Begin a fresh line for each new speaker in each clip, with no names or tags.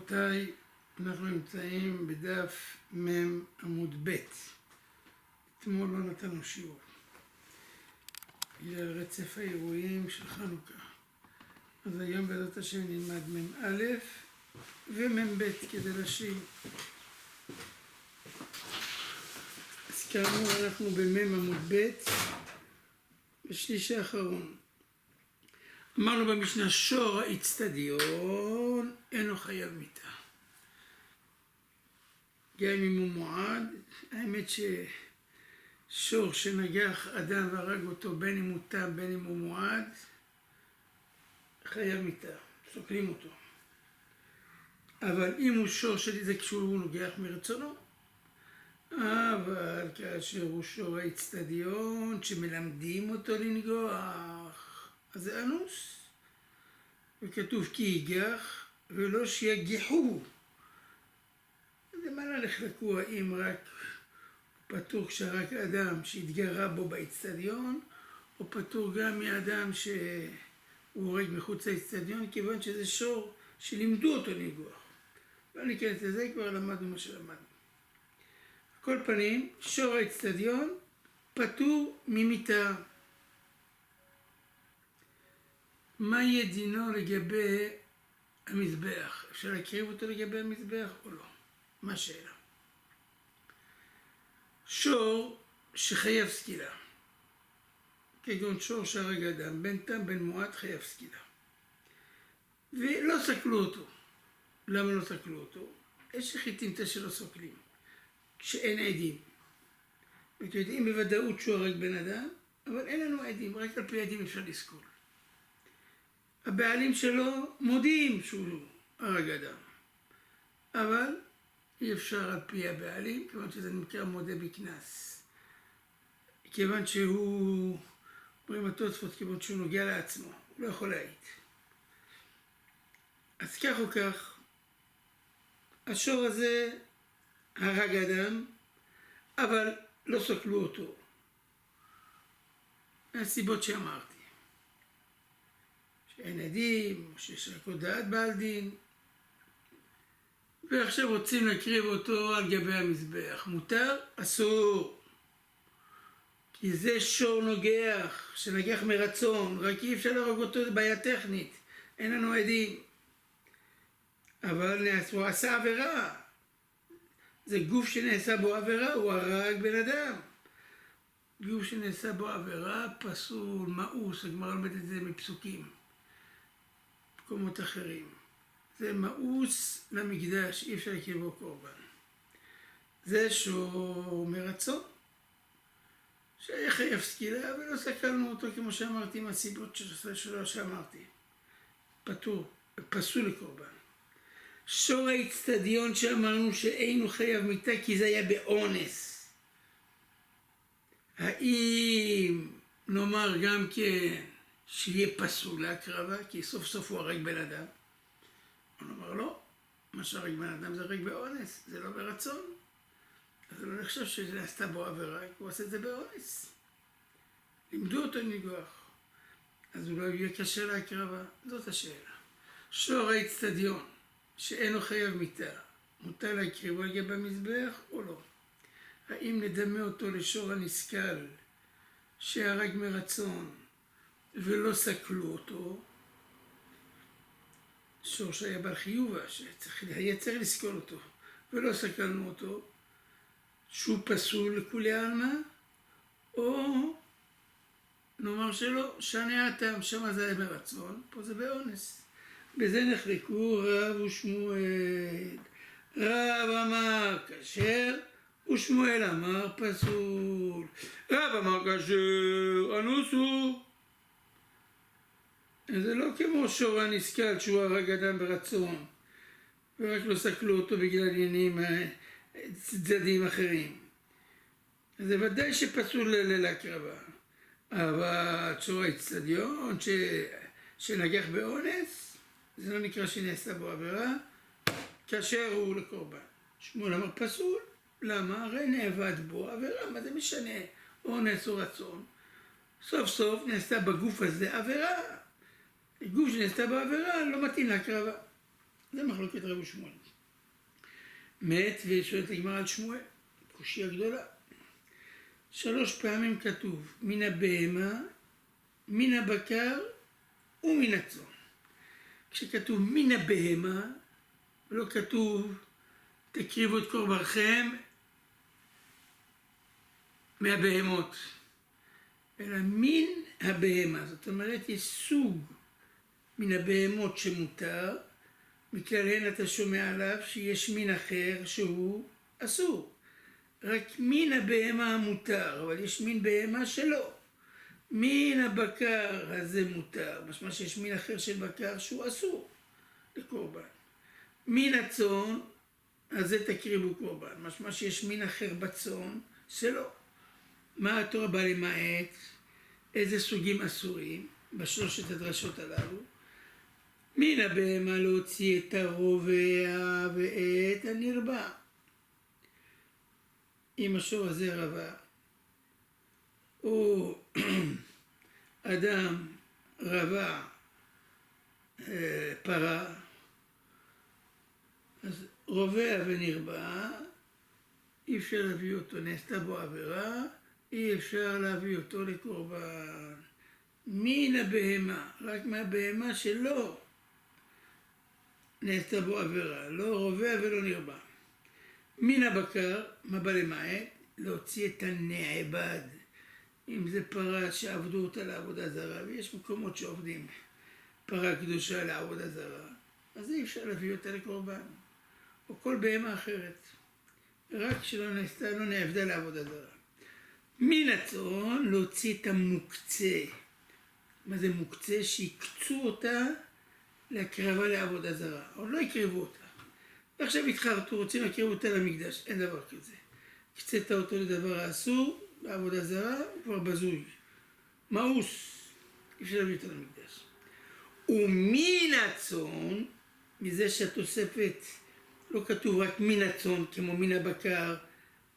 רבותיי, אנחנו נמצאים בדף מ' עמוד ב'. אתמול לא נתנו שיעור בגלל רצף האירועים של חנוכה. אז היום בעזרת השם נלמד מ' א' ומ' ב' כדי להשלים. אז כאמור אנחנו במ' עמוד ב' בשליש האחרון. אמרנו במשנה שור האצטדיון אינו חייב מיתה. גם אם הוא מועד, האמת ששור שנגח אדם והרג אותו בין אם הוא תם בין אם הוא מועד, חייב מיתה, סוקלים אותו. אבל אם הוא שור שלי זה כשהוא נוגח מרצונו, אבל כאשר הוא שור האצטדיון שמלמדים אותו לנגוח, אז זה אנוס, וכתוב כי ייגח ולא שיגיחו. זה מה נחלקו, האם רק פטור כשרק אדם שהתגרה בו באצטדיון, או פטור גם מאדם שהוא הורג מחוץ לאצטדיון, כיוון שזה שור שלימדו אותו לנגוח. לא ניכנס לזה, כבר למדנו מה שלמדנו. על כל פנים, שור האצטדיון פטור ממיתה. מה יהיה דינו לגבי המזבח? אפשר להקריב אותו לגבי המזבח או לא? מה השאלה? שור שחייב סקילה, כגון שור שהרג אדם, בין תם בין מועד חייב סקילה. ולא סקלו אותו. למה לא סקלו אותו? יש חיטינתא שלא סוקלים, כשאין עדים. ואתם יודעים בוודאות שהוא הרג בן אדם, אבל אין לנו עדים, רק על פי עדים אפשר לסקול. הבעלים שלו מודיעים שהוא הרג אדם, אבל אי אפשר על פי הבעלים, כיוון שזה נקרא מודה בקנס. כיוון שהוא, אומרים התוספות, כיוון שהוא נוגע לעצמו, הוא לא יכול להעיד. אז כך או כך, השור הזה הרג אדם, אבל לא סקלו אותו. מהסיבות שאמרתי. שאין עדים, או שיש רק הודעת בעל דין, ועכשיו רוצים להקריב אותו על גבי המזבח. מותר? אסור. כי זה שור נוגח, שנגח מרצון, רק אי אפשר להרוג אותו, זה בעיה טכנית. אין לנו עדים. אבל הוא עשה עבירה. זה גוף שנעשה בו עבירה, הוא הרג בן אדם. גוף שנעשה בו עבירה, פסול, מאוס, הגמרא לומדת את זה מפסוקים. מקומות אחרים. זה מאוס למקדש, אי אפשר להקריבו קורבן. זה שור מרצון, שהיה חייב סקילה, ולא סקלנו אותו כמו שאמרתי, עם הסיבות שלו שאמרתי. פסול לקורבן. שור האצטדיון שאמרנו שאינו חייב מיתה כי זה היה באונס. האם נאמר גם כן שיהיה פסול להקרבה, כי סוף סוף הוא הרג בן אדם? הוא אמר לא, מה שהרג בן אדם זה הרג באונס, זה לא ברצון. אז הוא לא נחשב שנעשתה בו עבירה, הוא עושה את זה באונס. לימדו אותו לנגוח. אז הוא לא יהיה קשה להקרבה, זאת השאלה. שור האצטדיון שאינו חייב מיתה, מותר להקריבו על גבי המזבח או לא? האם נדמה אותו לשור הנסקל שהרג מרצון ולא סקלו אותו? שור שהיה בעל חיובה, שהיה צריך לסקול אותו, ולא סקלנו אותו, שהוא פסול לכולי עלמא, או נאמר שלא, שנה הטעם, שמה זה היה מרצון, פה זה באונס. בזה נחלקו רב ושמואל. רב אמר כשר, ושמואל אמר פסול. רב אמר כשר, אנוס הוא. זה לא כמו שור הנסקל שהוא הרג אדם ברצון, ורק לא סקלו אותו בגלל עניינים צדדים אחרים. זה ודאי שפסול להקרבה. אבל שור האצטדיון שנגח באונס, זה לא נקרא שנעשה בו עבירה, כאשר הוא לקורבן. שמואל אמר פסול, למה? הרי נאבד בו עבירה, מה זה משנה? אונס או רצון. סוף סוף נעשתה בגוף הזה עבירה. גוף שנעשתה בעבירה לא מתאים להקרבה. זה מחלוקת רב ושמואל. מת ושואלת הגמרא על שמואל, קושיה גדולה. 3 פעמים כתוב, מן הבהמה, מן הבקר ומן הצאן. כשכתוב מן הבהמה, לא כתוב תקריבו את קורבנכם מהבהמות, אלא מן הבהמה. זאת אומרת, יש סוג מן הבהמות שמותר, מכלליהן אתה שומע עליו שיש מין אחר שהוא אסור. רק מין הבהמה המותר, אבל יש מין בהמה שלא. מין הבקר הזה מותר, משמע שיש מין אחר של בקר שהוא אסור לקורבן. מין הצאן, אז זה תקריבו קורבן, משמע שיש מין אחר בצאן שלא. מה התורה באה למעט? איזה סוגים אסורים בשלושת הדרשות הללו? מן הבהמה להוציא את הרובע ואת הנרבע. אם השור הזה רבע, או אדם רבע פרה, אז רובע ונרבע, אי אפשר להביא אותו, נעשתה בו עבירה, אי אפשר להביא אותו לקורבן. מן הבהמה, רק מהבהמה שלא נעשתה בו עבירה, לא רובע ולא נרבע. מן הבקר, מה בא למעט? להוציא את הנעבד. אם זה פרה שעבדו אותה לעבודה זרה, ויש מקומות שעובדים פרה קדושה לעבודה זרה, אז אי אפשר להביא אותה לקורבן, או כל בהמה אחרת, רק שלא נעשתה, לא נעבדה לעבודה זרה. מן הצאן, להוציא את המוקצה. מה זה מוקצה? שיקצו אותה להקרבה לעבודה זרה, או לא יקרבו אותה. ועכשיו התחרטו, רוצים להקריב אותה למקדש, אין דבר כזה. הקצת אותו לדבר האסור, בעבודה זרה, הוא כבר בזוי. מאוס, אי אפשר להביא אותו למקדש. ומן הצאן, מזה שהתוספת לא כתוב רק מן הצאן, כמו מן הבקר,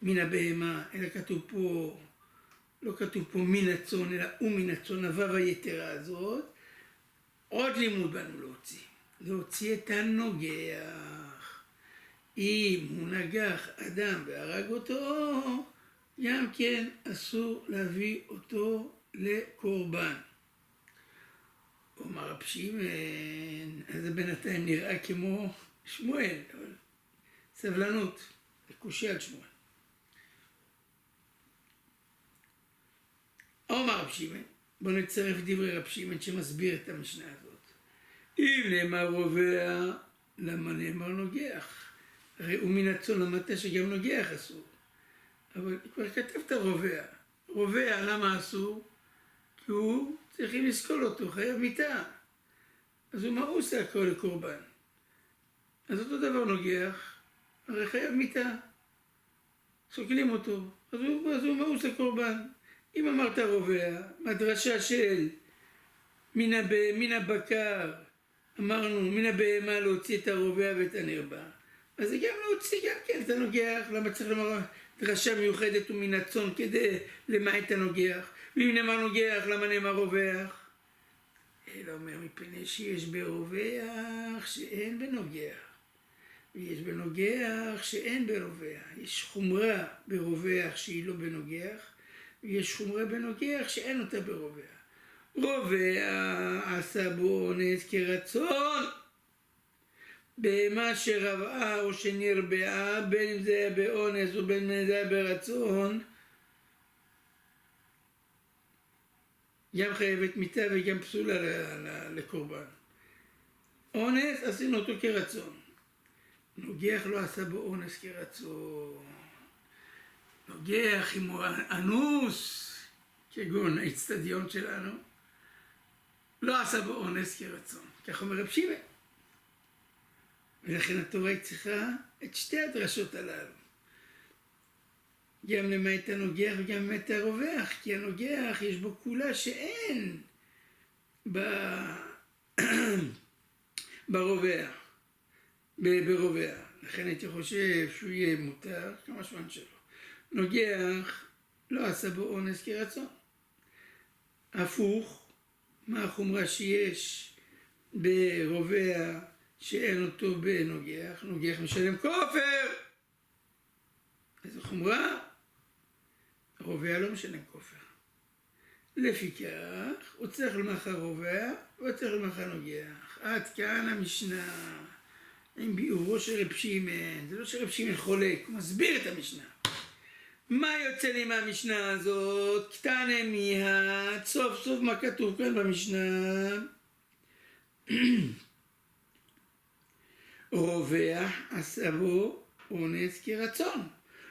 מן הבהמה, אלא כתוב פה, לא כתוב פה מן הצאן, אלא ומן הצאן, הוו היתרה הזאת, עוד לימוד באנו להוציא. להוציא את הנוגח. אם הוא נגח אדם והרג אותו, גם כן אסור להביא אותו לקורבן. אומר רב שמעון, אז זה בינתיים נראה כמו שמואל, אבל סבלנות, זה קושי על שמואל. אומר רב שמעון, בואו נצרף דברי רב שמעון שמסביר את המשנה הזאת. אם נאמר רובע, למה נאמר נוגח? הרי הוא מן הצאן למדת שגם נוגח אסור. אבל כבר כתבת רובע. רובע למה אסור? כי הוא צריכים לסקול אותו, חייב מיתה. אז הוא מאוס הכל לקורבן. אז אותו דבר נוגח, הרי חייב מיתה. סוקלים אותו, אז הוא מאוס לקורבן. אם אמרת רובע, מדרשה של מן הבקר, אמרנו מן הבהמה להוציא את הרובע ואת הנרבע. אז זה גם להוציא גם כן את הנוגח, למה צריך לומר דרשה מיוחדת ומן הצאן כדי למעט את הנוגח? ואם נאמר נוגח, למה נאמר רווח? אלא אומר מפני שיש ברווח שאין בנוגח, ויש בנוגח שאין ברווח. יש חומרה ברווח שהיא לא בנוגח, ויש חומרה בנוגח שאין אותה ברווח. רווח עשה בו אונס כרצון, בהמה שרבעה או שנרבעה, בין אם זה היה באונס או בין אם זה היה ברצון, גם חייבת מיתה וגם פסולה לקורבן. אונס עשינו אותו כרצון. נוגח לא עשה בו אונס כרצון. נוגח אם הוא אנוס, כגון האצטדיון שלנו, לא עשה בו אונס כרצון. כך אומר רב שמעון. ולכן התורה היא צריכה את שתי הדרשות הללו. גם למעט הנוגח וגם למעט הרווח, כי הנוגח יש בו כולה שאין ברווח, ברווח. לכן הייתי חושב שהוא יהיה מותר, כמשמען שלו. נוגח לא עשה בו אונס כרצון. הפוך, מה החומרה שיש ברווח שאין אותו בנוגח, נוגח משלם כופר. איזו חומרה? רובע לא משלם כופר. לפיכך, הוא צריך למחר רובע, הוא צריך למחר נוגח. עד כאן המשנה, עם ביאורו של רב שמעון. זה לא שרב שמעון חולק, הוא מסביר את המשנה. מה יוצא לי מהמשנה הזאת? קטנה מיד, סוף סוף מה כתוב כאן במשנה? רווח עשה בו אונס כרצון.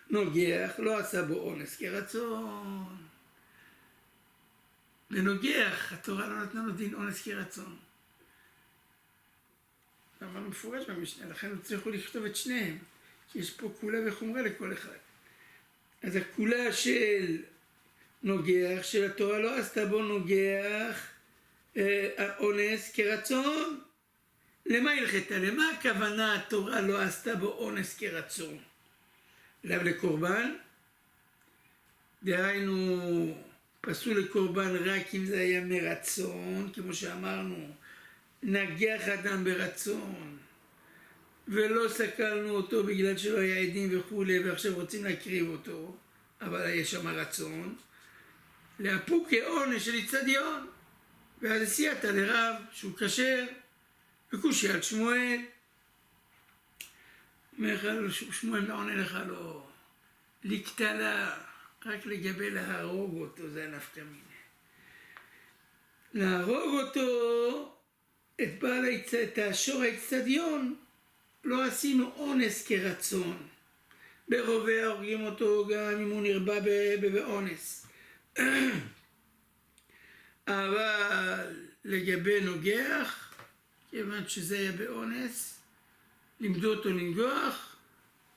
נוגח לא עשה בו אונס כרצון. ונוגח, התורה לא נתנה לו דין אונס כרצון. אבל הוא מפורש במשנה, לכן הם צריכו לכתוב את שניהם, כי יש פה כולה וחומרה לכל אחד. אז הכולה של נוגח, של התורה לא עשתה בו נוגח אונס כרצון. למה הלכתה? למה הכוונה התורה לא עשתה בו אונס כרצון? לאו לקורבן? דהיינו, פסול לקורבן רק אם זה היה מרצון, כמו שאמרנו, נגח אדם ברצון, ולא סקלנו אותו בגלל שלא היה עדים וכולי, ועכשיו רוצים להקריב אותו, אבל יש שם רצון. להפוק כעונש של איצטדיון, ואז סייעתא לרב שהוא כשר, וקושי על שמואל. אומר לך, שמואל לא עונה לך לא, לקטלה, רק לגבי להרוג אותו, זה הנפקא מינה. להרוג אותו, את השור האצטדיון, לא עשינו אונס כרצון. ברובה הורגים אותו גם אם הוא נרבה באונס. אבל לגבי נוגח, כיוון שזה היה באונס, לימדו אותו לנגוח,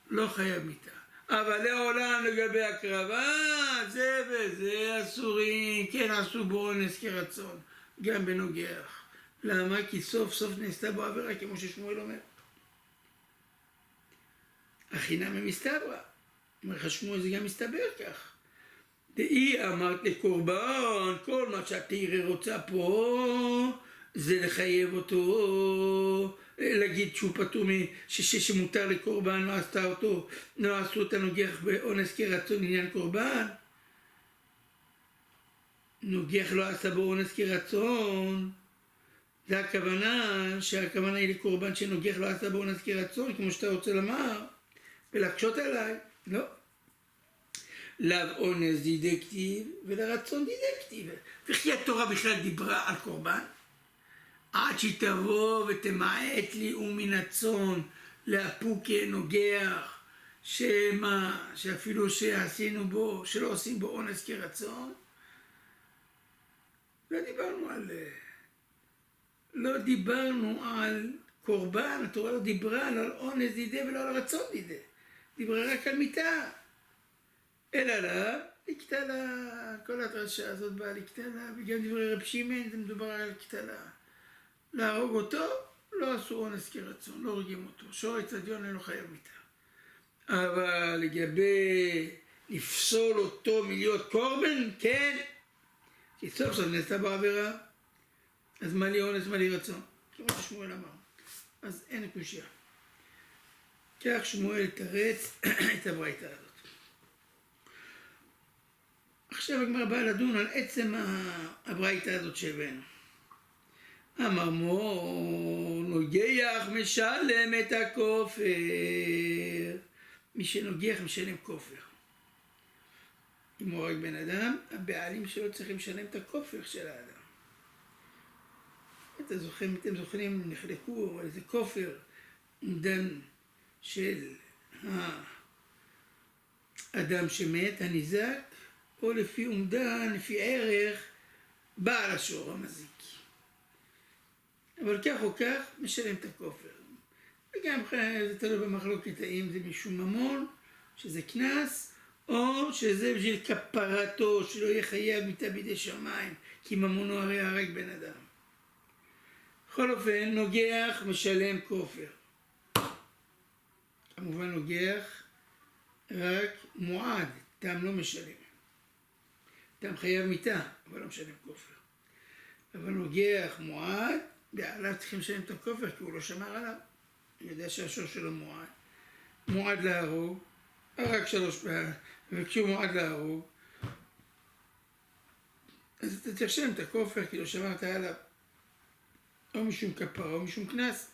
לא חייב מיתה. אבל לעולם לגבי הקרבה, זה וזה אסורים, כן עשו בו אונס כרצון, גם בנוגח. למה? כי סוף סוף נעשתה בו עבירה, כמו ששמואל אומר. החינם המסתברא. אומר לך שמואל זה גם מסתבר כך. דאי אמרת לקורבן, כל מה שהתירא רוצה פה, זה לחייב אותו, להגיד שהוא פטור שמותר לקורבן, לא עשתה אותו, לא עשו את הנוגח באונס כרצון עניין קורבן. נוגח לא עשה בו אונס כרצון. זה הכוונה, שהכוונה היא לקורבן שנוגח לא עשה בו אונס כרצון, כמו שאתה רוצה לומר, ולהקשות עליי. לא. לאו אונס דידקטיב ולרצון דידקטיב. וכי התורה בכלל דיברה על קורבן? עד שהיא תבוא ותמעט לי ומן הצאן להפוק נוגח, שאפילו שעשינו בו, שלא עושים בו אונס כרצון. לא דיברנו על קורבן, התורה לא דיברה על אונס דידה ולא על רצון דידה. דיברה רק על מיתה. אלא לה, לקטלה, כל הדרשה הזאת באה לקטלה, וגם דברי רב שמעון זה מדובר על קטלה. להרוג אותו, לא עשו אונס כרצון, לא הורגים אותו. שור האצטדיון אינו חייב מיתה. אבל לגבי לפסול אותו מלהיות קורבן, כן. כי סוף סוף נעשתה בעבירה, אז מה לי אונס, מה לי רצון? כמו ששמואל אמר. אז אין קושיה. כך שמואל תרץ את הברייתא הזאת. עכשיו הגמרא באה לדון על עצם הברייתא הזאת שהבאנו. אמר מו, נוגח משלם את הכופר. מי שנוגח משלם כופר. אם הוא הורג בן אדם, הבעלים שלו צריכים לשלם את הכופר של האדם. אתם זוכרים, נחלקו על איזה כופר אומדן של האדם שמת, הניזק, או לפי אומדן, לפי ערך, בעל השור המזיק. אבל כך או כך, משלם את הכופר. וגם זה תלוי במחלוקת האם זה משום ממון, שזה קנס, או שזה בשביל כפרתו, שלא יהיה חייב מיתה בידי שמיים, כי ממונו הרי הרג בן אדם. בכל אופן, נוגח משלם כופר. כמובן נוגח רק מועד, תם לא משלם. תם חייב מיתה, אבל לא משלם כופר. אבל נוגח מועד, בעליו צריכים לשלם את הכופר, כי הוא לא שמר עליו. אני יודע שהשור שלו מועד להרוג, רק 3 פעמים, וכשהוא מועד להרוג, אז אתה צריך לשלם את הכופר, כי לא שמרת עליו. או משום כפרה, או משום קנס.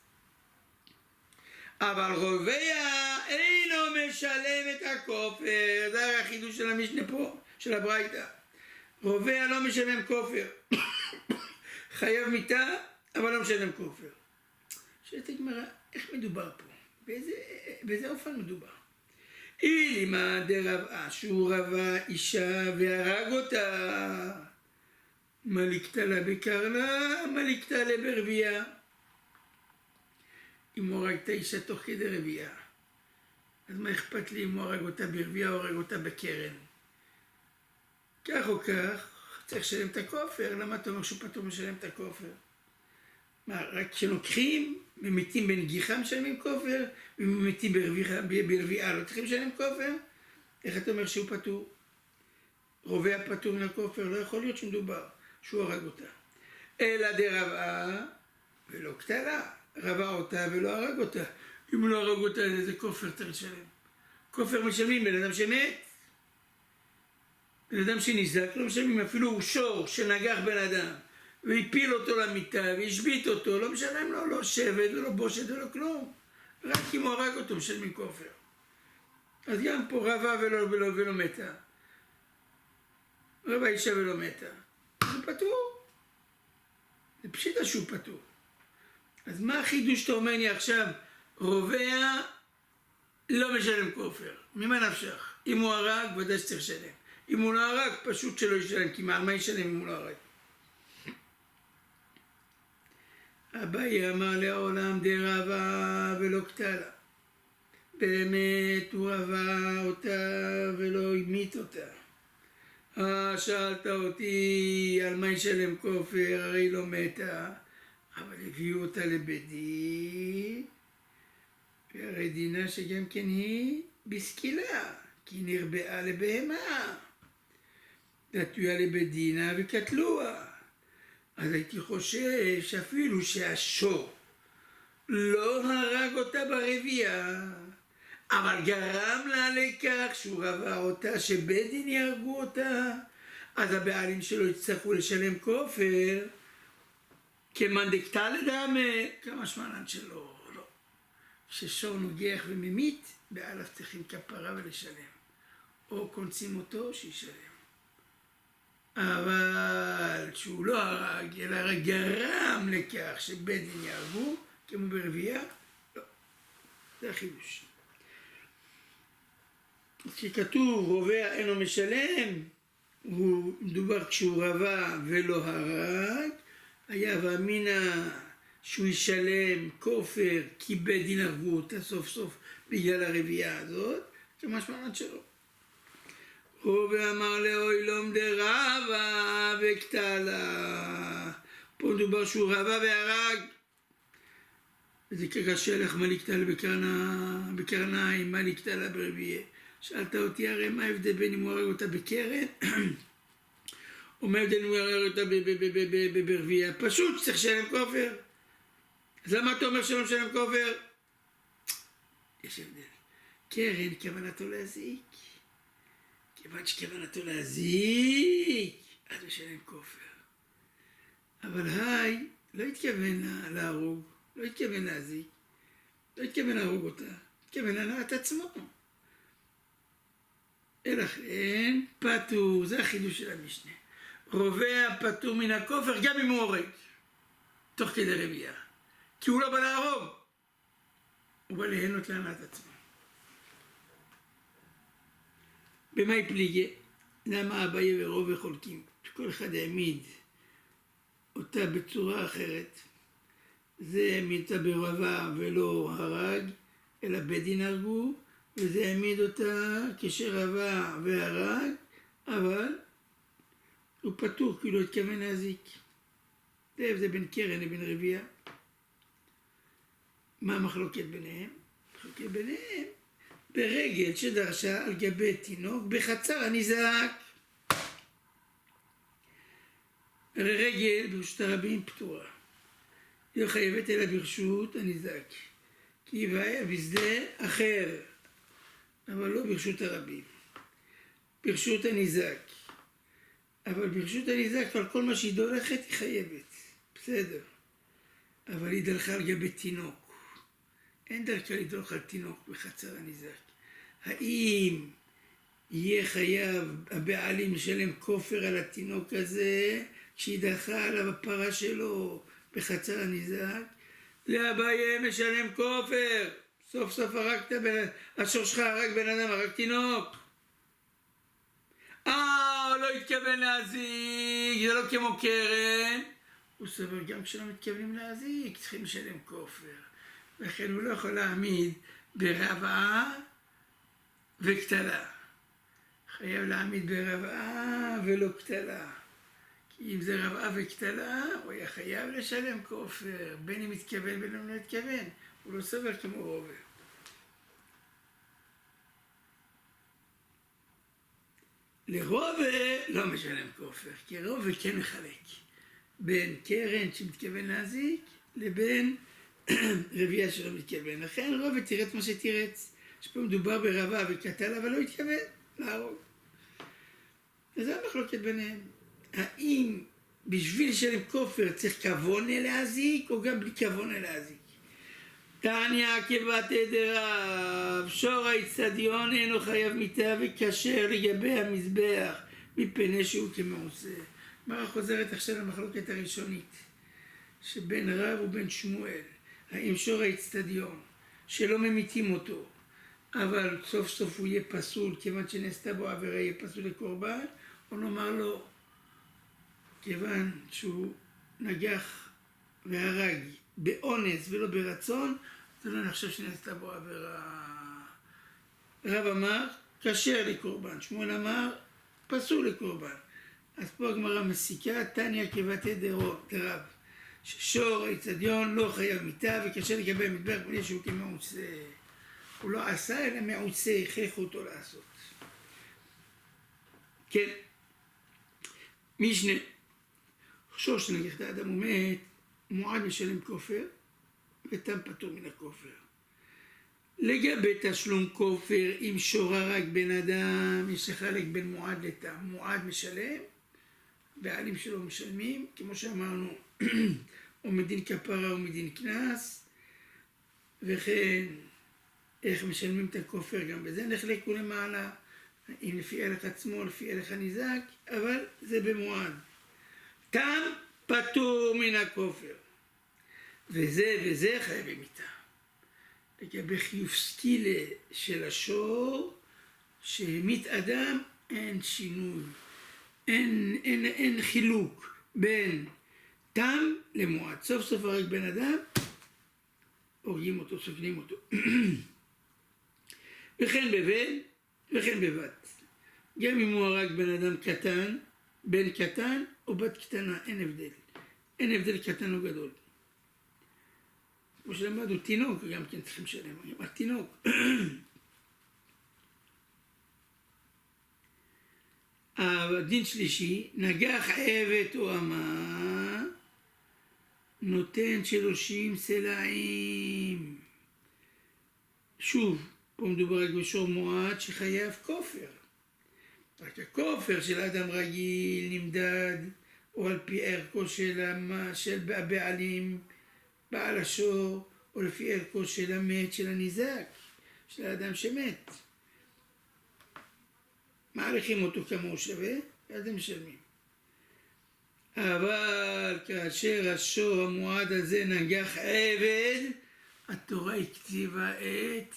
אבל רובע אינו משלם את הכופר. זה הרי החידוש של המשנה פה, של הברייתא. רובע לא משלם כופר. חייב מיתה, אבל לא משלם כופר. שואלת הגמרא, איך מדובר פה? באיזה אופן מדובר? אילמה דרבעה שהוא רבה אישה והרג אותה. מה לקטה לה בקרנה, מה לקטה לה ברבייה. אם הוא הרג את האישה תוך כדי רבייה, אז מה אכפת לי אם הוא הרג אותה ברבייה או הרג אותה בקרן? כך או כך, צריך לשלם את הכופר. למה אתה אומר שהוא פטור משלם את הכופר? מה, רק כשלוקחים, ממתים בנגיחה משלמים כופר, וממתים ברבייה לא צריכים לשלם כופר? איך אתה אומר שהוא פטור? רובע פטור מן הכופר, לא יכול להיות שמדובר שהוא הרג אותה. אלא דרבעה ולא קטלה, רבע אותה ולא הרג אותה. אם הוא לא הרג אותה, איזה כופר צריך לשלם? כופר משלמים בן אדם שמת. בן אדם שנזק לא משלמים, אפילו הוא שור שנגח בן אדם והפיל אותו למיטה והשבית אותו, לא משלם לו, לא שבט ולא בושת ולא כלום. רק אם הוא הרג אותו משלמים כופר. אז גם פה רבע ולא מתה. רבע אישה ולא מתה. זה פטור. זה פשיטה שהוא פטור. אז מה החידוש שאתה אומר לי עכשיו? רובע לא משלם כופר. ממה נפשך? אם הוא הרג, ודאי שצריך לשלם. אם הוא לא הרג, פשוט שלא ישלם. כי מה ישלם אם הוא לא הרג? אביי אמר לעולם דרבה ולא קטלה. באמת הוא רבה אותה ולא המית אותה. שאלת אותי על מה ישלם כופר, הרי לא מתה, אבל הביאו אותה לבית דין, והרי דינה שגם כן היא בסקילה, כי נרבעה לבהמה, דתויה לבית דינה וקטלוה. אז הייתי חושב שאפילו שהשור לא הרג אותה ברבייה, אבל גרם לה לכך שהוא רבע אותה, שבית דין יהרגו אותה, אז הבעלים שלו יצטרכו לשלם כופר, כמאן דקטלה לדמה, כמה שמענן שלו, לא. כששור נוגח וממית, בעליו צריכים כפרה ולשלם. או קונסים אותו, שישלם. אבל שהוא לא הרג, אלא רק גרם לכך שבית דין יהרגו, כמו ברבייה, לא. זה החידוש. כשכתוב רובע אינו משלם, הוא מדובר כשהוא רבע ולא הרג, היה ואמינא שהוא ישלם כופר כי בית דין הרגו אותה סוף סוף בגלל הרבייה הזאת, זה משמעות שלו. רובע אמר לאוי לום דרבע וקטלה, פה מדובר שהוא רבע והרג, וזה קשה לך מה לקטלה בקרניים, מה לקטלה ברבייה. שאלת אותי הרי מה ההבדל בין אם הוא הרג אותה בקרן או מה ההבדל אם הוא הרג אותה ברבייה? פשוט שצריך לשלם כופר. אז למה אתה אומר שלא משלם כופר? יש הבדל. קרן כוונתו להזיק, כיוון שכוונתו להזיק אז משלם כופר. אבל היי לא התכוון להרוג, לא התכוון להזיק, לא התכוון להרוג אותה, התכוון להנעת עצמו. לכן פטור, זה החידוש של המשנה. רובע פטור מן הכופר גם אם הוא הורג, תוך כדי רבייה. כי הוא לא בא להרוג, הוא בא ליהנות להנעת עצמו. במאי פליגי, למה אביי ורובע חולקים? כל אחד העמיד אותה בצורה אחרת. זה העמיד אותה ברבע ולא הרג, אלא בית דין הרגו, וזה העמיד אותה כשרבע והרג, אבל הוא פטור כי לא התכוון להזיק. זה ההבדל בין קרן לבין רבייה. מה המחלוקת ביניהם? המחלוקת ביניהם ברגל שדרשה על גבי תינוק בחצר הניזק. הרי רגל ברשות הרבים פטורה. לא חייבת אלא ברשות הניזק. כי יבער בשדה אחר, אבל לא ברשות הרבים. ברשות הניזק. אבל ברשות הניזק על כל מה שהיא דורכת היא חייבת. בסדר. אבל היא דרכה על גבי תינוק. אין דרכה לדרוך על תינוק בחצר הניזק. האם יהיה חייב הבעלים לשלם כופר על התינוק הזה כשהיא דרכה עליו הפרה שלו בחצר הניזק? לאביי משלם כופר. סוף סוף השור שלך הרג בן אדם, הרג תינוק. לא התכוון להזיק, זה לא כמו קרן. הוא סובר גם כשלא מתכוונים להזיק צריכים לשלם כופר. לכן הוא לא יכול להעמיד ברבעה וקטלה. חייב להעמיד ברבעה ולא קטלה. כי אם זה רבעה וקטלה, הוא היה חייב לשלם כופר. בין אם מתכוון בין אם לא מתכוון. הוא לא סובר כמו רובה. לרובה לא משלם כופר, כי רובה כן מחלק. בין קרן שמתכוון להזיק לבין רבייה שלא מתכוון. לכן רובה תירץ מה שתירץ. שפה מדובר ברבעה וקטלה, אבל לא התכוון להרוג. וזה המחלוקת ביניהם. האם בשביל לשלם כופר צריך כוונה להזיק, או גם בלי כוונה להזיק? תניא כבתי דרב, שור האצטדיון אינו חייב מיתה וכשר לגבי המזבח, מפני שהוא כמעושה. הגמרא חוזרת עכשיו למחלוקת הראשונית, שבין רב ובין שמואל. האם שור האצטדיון, שלא ממיתים אותו, אבל סוף סוף הוא יהיה פסול, כיוון שנעשתה בו עבירה יהיה פסול לקורבן, או נאמר לו, כיוון שהוא נגח והרג באונס ולא ברצון, זה לא נחשב שנעשתה בו עבירה. רב אמר, כשר לקורבן, שמואל אמר, פסול לקורבן. אז פה הגמרא מסיקה, תניא כבתי דרב, ששור האצטדיון לא חייב מיתה וכשר לגבי המטבח בלי שהוא כמעושה. הוא לא עשה אלא מעושה, הכריחו אותו לעשות. כן. משנה, שור שנגח את האדם הוא מת, מועד משלם כופר, ותם פטור מן הכופר. לגבי תשלום כופר, אם שור הרג בן אדם, יש לחלק בין מועד לתם. מועד משלם, בעלים שלו משלמים, כמו שאמרנו, או מדין כפרה או מדין קנס, וכן איך משלמים את הכופר גם בזה, נחלקו למעלה, אם לפי ערך עצמו, לפי ערך הניזק, אבל זה במועד. תם פטור מן הכופר. וזה חייבים איתה. לגבי חיוב סקילה של השור, שהמית אדם, אין שינוי. אין חילוק בין תם למועד. סוף סוף הרג בן אדם, הורגים אותו, סוגנים אותו. וכן בבן, וכן בבת. גם אם הוא הרג בן אדם קטן, בן קטן או בת קטנה, אין הבדל. אין הבדל קטן או גדול. כמו שלמדו, תינוק גם כן צריכים לשלם. התינוק. הדין שלישי, נגח עבד או אמה, נותן 30 סלעים. שוב, פה מדובר רק בשור מועד שחייב כופר. רק הכופר של אדם רגיל נמדד, או על פי ערכו של הבעלים, בעל השור, או לפי ערכו של המת, של הניזק, של האדם שמת. מעריכים אותו כמה הוא שווה, ואז הם משלמים. אבל כאשר השור המועד הזה נגח עבד, התורה הקציבה את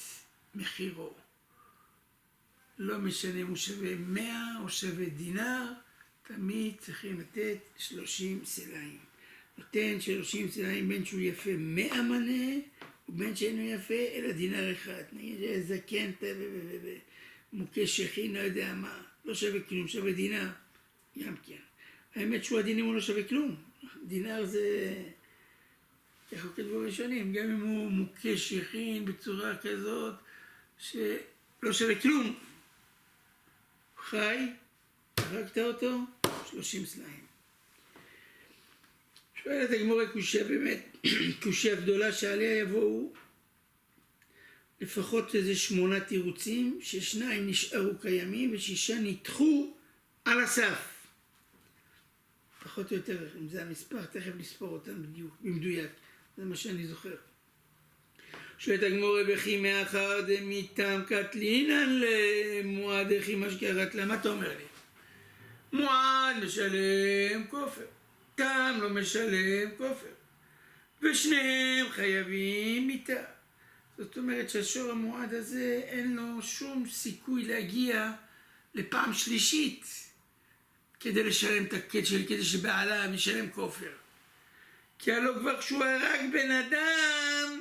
מחירו. לא משנה אם הוא שווה 100 או שווה דינר, תמיד צריכים לתת 30 סלעים. נותן 30 סלעים בין שהוא יפה 100 מנה, ובין שאינו יפה אלא דינר אחד. נגיד זקן מוכה שכין, לא יודע מה, לא שווה כלום, שווה דינר, גם כן. האמת שהוא הדינים הוא לא שווה כלום. דינר זה, איך הוא כתבו ראשונים, גם אם הוא מוכה שכין בצורה כזאת שלא שווה כלום. חי, הרגת אותו, 30 סלעים. שואלת הגמרא קושיה באמת, קושיה גדולה שעליה יבואו לפחות איזה 8 תירוצים, ש2 נשארו קיימים ו6 נדחו על הסף. פחות או יותר, אם זה המספר, תכף נספור אותם בדיוק, במדויק. זה מה שאני זוכר. שואלת הגמרא וכי מאחר דמיתם קטלינן למועד הכי משגרת לה. מה אתה אומר לי? מועד משלם כופר, תם לא משלם כופר, ושניהם חייבים מיתה. זאת אומרת שהשור המועד הזה אין לו שום סיכוי להגיע לפעם שלישית כדי לשלם את הקט שלי, כדי שבעלה משלם כופר. כי הלא כבר כשהוא הרג בן אדם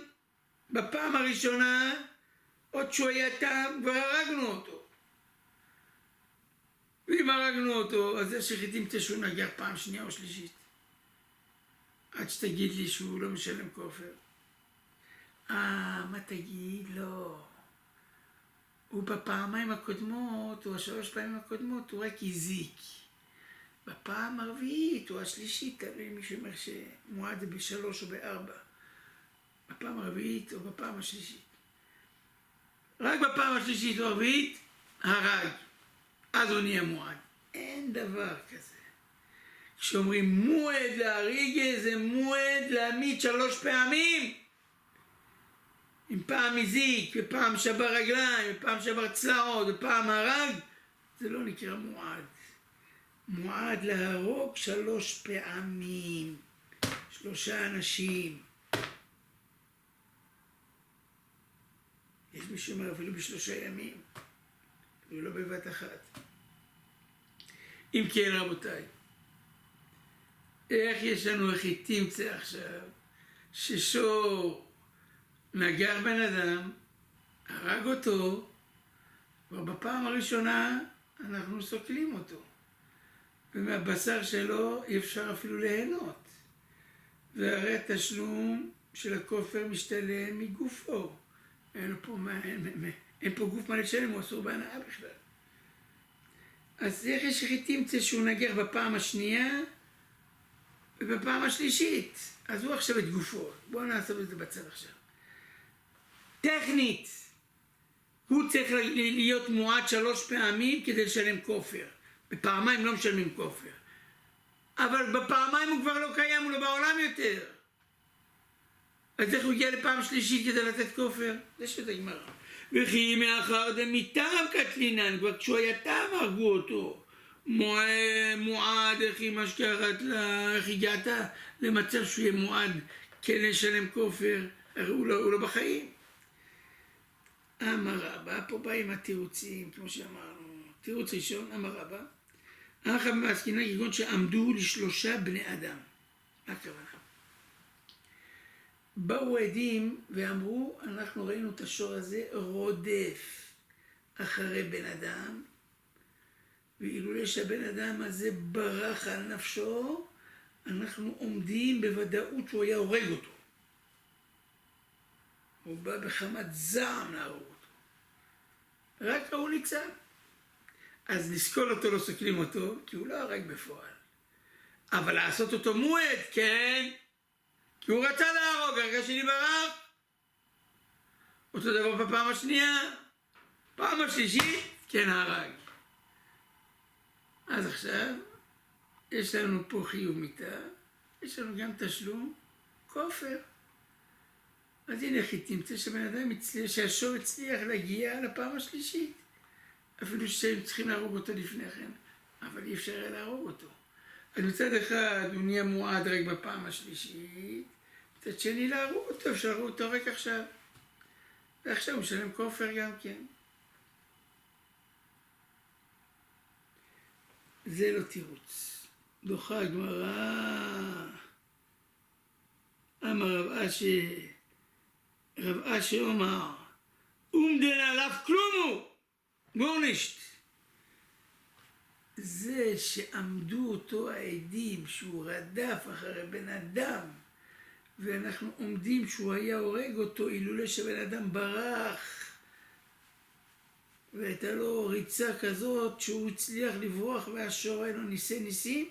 בפעם הראשונה, עוד שהוא היה תם, כבר הרגנו אותו. ואם הרגנו אותו, אז זה שחיתים תשו נגר פעם שנייה או שלישית. עד שתגיד לי שהוא לא משלם כופר. מה תגיד? לא. הוא בפעמיים הקודמות, או 3 פעמים הקודמות, הוא רק הזיק. בפעם הרביעית או השלישית, תלוי מי שאומר שמועד זה ב3 או ב4. בפעם הרביעית או בפעם השלישית. רק בפעם השלישית או הרביעית, הרג. אז הוא נהיה מועד. אין דבר כזה. כשאומרים מועד להריג, זה מועד להמית 3 פעמים. אם פעם הזיק, ופעם שבר רגליים, ופעם שבר צלעות, ופעם הרג, זה לא נקרא מועד. מועד להרוג 3 פעמים. 3 אנשים. יש מי שאומר אפילו ב3 ימים. ולא בבת אחת. אם כן רבותיי, איך יש לנו, איך היא תמצא עכשיו, ששור נגר בן אדם, הרג אותו, כבר בפעם הראשונה אנחנו סוקלים אותו. ומהבשר שלו אי אפשר אפילו ליהנות. והרי התשלום של הכופר משתלם מגופו. אין פה גוף מה לשלם, הוא אסור בהנאה בכלל. אז איך יש תמצא שהוא נגר בפעם השנייה ובפעם השלישית? אז הוא עכשיו את גופו. בואו נעשה את זה בצד עכשיו. טכנית, הוא צריך להיות מועד 3 פעמים כדי לשלם כופר. בפעמיים לא משלמים כופר. אבל בפעמיים הוא כבר לא קיים, הוא לא בעולם יותר. אז איך הוא הגיע לפעם שלישית כדי לתת כופר? זה שזה גמרא. וכי מאחר דמיתם קטלינן, כבר כשהוא היה תם הרגו אותו. מועד, איך היא משגרת לה, איך הגעת למצב שהוא יהיה מועד כן לשלם כופר, הוא לא בחיים. אמר רבא, פה בא עם התירוצים, כמו שאמרנו. תירוץ ראשון, אמר רבא, אחר מעסקינן כגון שעמדו ל3 בני אדם. מה הכוונה? באו עדים ואמרו, אנחנו ראינו את השור הזה רודף אחרי בן אדם, ואילולא שהבן אדם הזה ברח על נפשו, אנחנו עומדים בוודאות שהוא היה הורג אותו. הוא בא בחמת זעם להרוג אותו. רק הוא ניצל. אז לסקול אותו לא סוקלים אותו, כי הוא לא הרג בפועל. אבל לעשות אותו מועד, כן, כי הוא רצה להרוג, הרגע שלי ברח. אותו דבר בפעם השנייה, פעם השלישית, כן הרג. אז עכשיו, יש לנו פה חיוב מיתה, יש לנו גם תשלום, כופר. אז הנה איך היא תמצא שבן אדם הצליח, שהשור הצליח להגיע לפעם השלישית. אפילו שהם צריכים להרוג אותו לפני כן, אבל אי אפשר היה להרוג אותו. אז מצד אחד הוא נהיה מועד רק בפעם השלישית, מצד שני להרוג אותו, אפשר להרוג אותו רק עכשיו. ועכשיו הוא משלם כופר גם כן. זה לא תירוץ. דוחה הגמרא. אמר רב אשי אומר, אומדן עליו כלומו, גורנישט. זה שעמדו אותו העדים שהוא רדף אחרי בן אדם, ואנחנו עומדים שהוא היה הורג אותו אילולא שבן אדם ברח, והייתה לו ריצה כזאת שהוא הצליח לברוח והשור היה לו ניסי ניסים,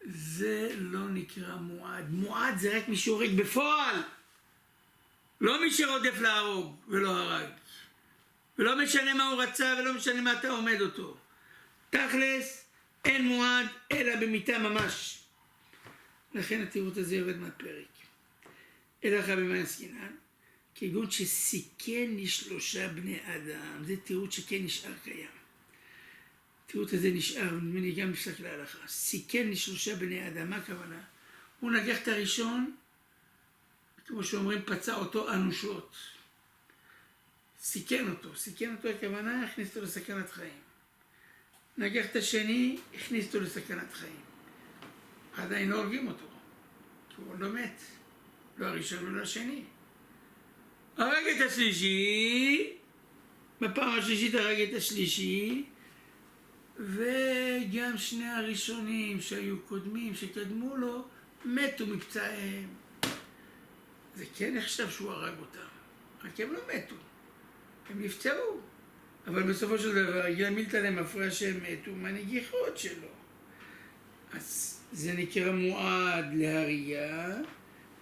זה לא נקרא מועד. מועד זה רק מי שהורג בפועל. לא מי שרודף להרוג ולא הרג. ולא משנה מה הוא רצה ולא משנה מה אתה עומד אותו. תכלס, אין מועד אלא במיתה ממש. לכן התירוץ הזה יורד מהפרק. אלא לך במה עסקינן? כגון שסיכן לשלושה בני אדם. זה תירוץ שכן נשאר קיים. התירוץ הזה נשאר, נדמה לי גם בפסק להלכה. סיכן לשלושה בני אדם, מה הכוונה? הוא נגח את הראשון, כמו שאומרים, פצע אותו אנושות. סיכן אותו הכוונה, הכניס אותו לסכנת חיים. נגח את השני, הכניס אותו לסכנת חיים. עדיין לא הורגים אותו, כי הוא לא מת. לא הראשון ולא השני. הרג את השלישי, בפעם השלישית הרג את השלישי, וגם שני הראשונים שהיו קודמים, שקדמו לו, מתו מפצעיהם. זה כן נחשב שהוא הרג אותם, רק הם לא מתו, הם נפצעו. אבל בסופו של דבר, גמילתא להם הפרע שהם מתו מהנגיחות שלו. אז זה נקרא מועד להריגה.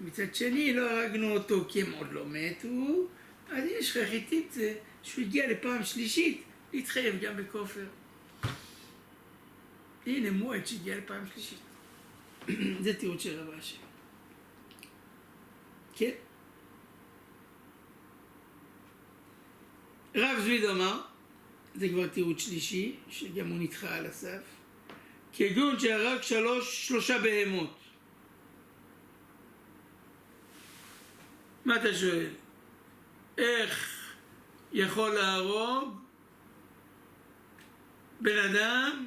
מצד שני, לא הרגנו אותו כי הם עוד לא מתו, אז יש לך חיטית זה שהוא הגיע לפעם שלישית להתחייב גם בכופר. הנה מועד שהגיע לפעם שלישית. זה תירוץ של רב אשי. כן? רב זביד אמר, זה כבר תירוץ שלישי, שגם הוא נדחה על הסף, כגון שהרג שלושה בהמות. מה אתה שואל? איך יכול להרוג בן אדם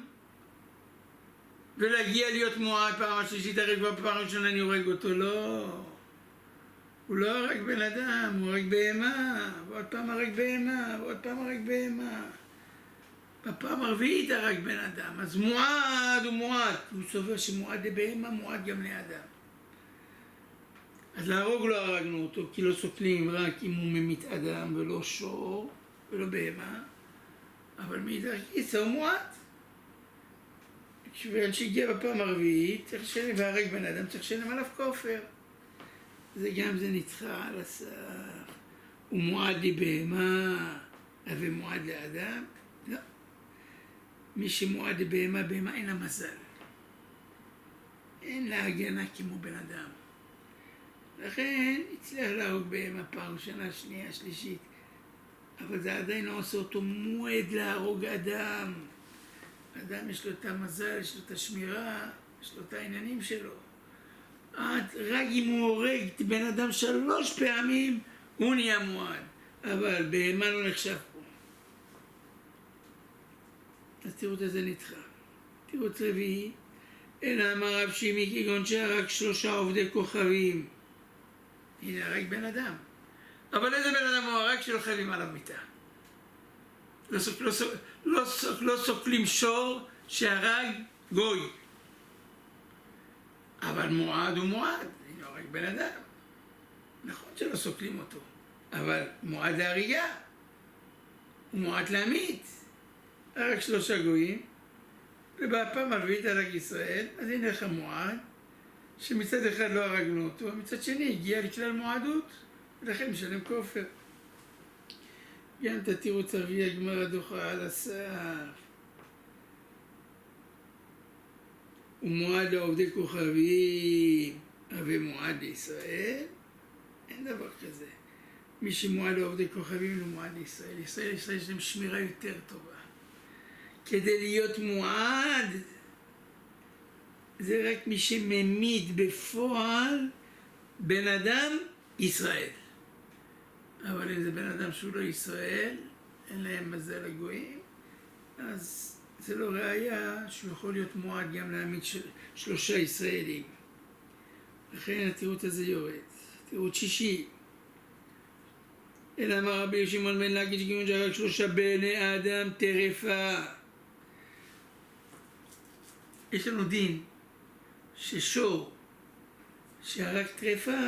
ולהגיע להיות מועד פעם השלישית? הרי כבר פעם ראשונה אני הורג אותו. לא, הוא לא הרג בן אדם, הוא הרג בהמה, ועוד פעם הרג בהמה, ועוד פעם הרג בהמה. בפעם הרביעית הרג בן אדם. אז מועד הוא מועד. הוא סובר שמועד לבהמה, מועד גם לאדם. אז להרוג לא הרגנו אותו, כי לא סוקלים רק אם הוא ממית אדם ולא שור ולא בהמה, אבל מאידך גיסא הוא מועד. כשבן שהגיע בפעם הרביעית, צריך לשלם, והרג בן אדם צריך לשלם עליו כופר. זה גם זה נדחה על הסף. הוא מועד לבהמה, אבל מועד לאדם? לא. מי שמועד לבהמה, בהמה אין לה מזל. אין לה הגנה כמו בן אדם. לכן הצליח להרוג בהמה פעם ראשונה, שנייה, שלישית. אבל זה עדיין לא עושה אותו מועד להרוג אדם. אדם יש לו את המזל, יש לו את השמירה, יש לו את העניינים שלו. רק אם הוא הורג את בן אדם 3 פעמים, הוא נהיה מועד. אבל בהמה לא נחשב פה. אז תירוץ הזה נדחה. תירוץ רביעי, אלא אמר רב שימי כגון שהרג 3 עובדי כוכבים. הנה הרג בן אדם. אבל איזה בן אדם הוא הרג שלא חייבים עליו מיתה? לא סוקלים שור שהרג גוי. אבל מועד הוא מועד. הנה הרג בן אדם. נכון שלא סוקלים אותו. אבל מועד להריגה. הוא מועד להמית. הרג 3 גויים. ובפעם הרביעית הרג ישראל. אז הנה לך מועד. שמצד אחד לא הרגנו אותו, מצד שני הגיע לכלל מועדות, ולכן משלם כופר. גם את התירוץ הרביעי הגמרא דוחה על הסף. הוא מועד לעובדי כוכבים, אבל מועד לישראל? אין דבר כזה. מי שמועד לעובדי כוכבים הוא מועד לישראל. ישראל יש להם שמירה יותר טובה. כדי להיות מועד, זה רק מי שממית בפועל בן אדם ישראל. אבל אם זה בן אדם שהוא לא ישראל, אין להם מזל הגויים, אז זה לא ראיה שהוא יכול להיות מועד גם להמית 3 ישראלים. לכן התירוץ הזה יורד. תירוץ שישי. אלא אמר רבי שמעון בן לקיש גאון שהרג 3 בני אדם טרפה. יש לנו דין ששור שהרג טרפה,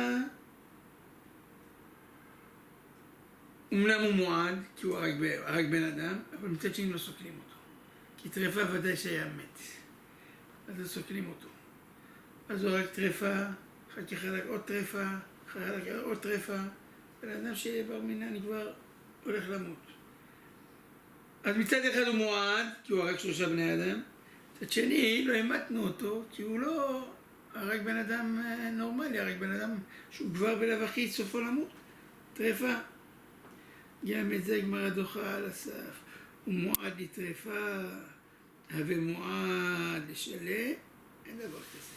אמנם הוא מועד כי הוא הרג בן אדם, אבל מצד שני לא סוקלים אותו, כי טרפה ודאי שהיה מת, אז לא סוקלים אותו. אז הוא רק טרפה, אחר כך רק עוד טרפה, אחר כך עוד טרפה, ולאדם שיהיה בר מינן כבר הולך למות. אז מצד אחד הוא מועד, כי הוא הרג 3 בני אדם, מצד שני לא המתנו אותו, כי הוא לא הרג בן אדם נורמלי, הרג בן אדם שהוא כבר בלב הכי סופו למות, טרפה. גם את זה גמרא דוחה על הסף, הוא מועד לטרפה, הווה מועד לשלה, אין דבר כזה.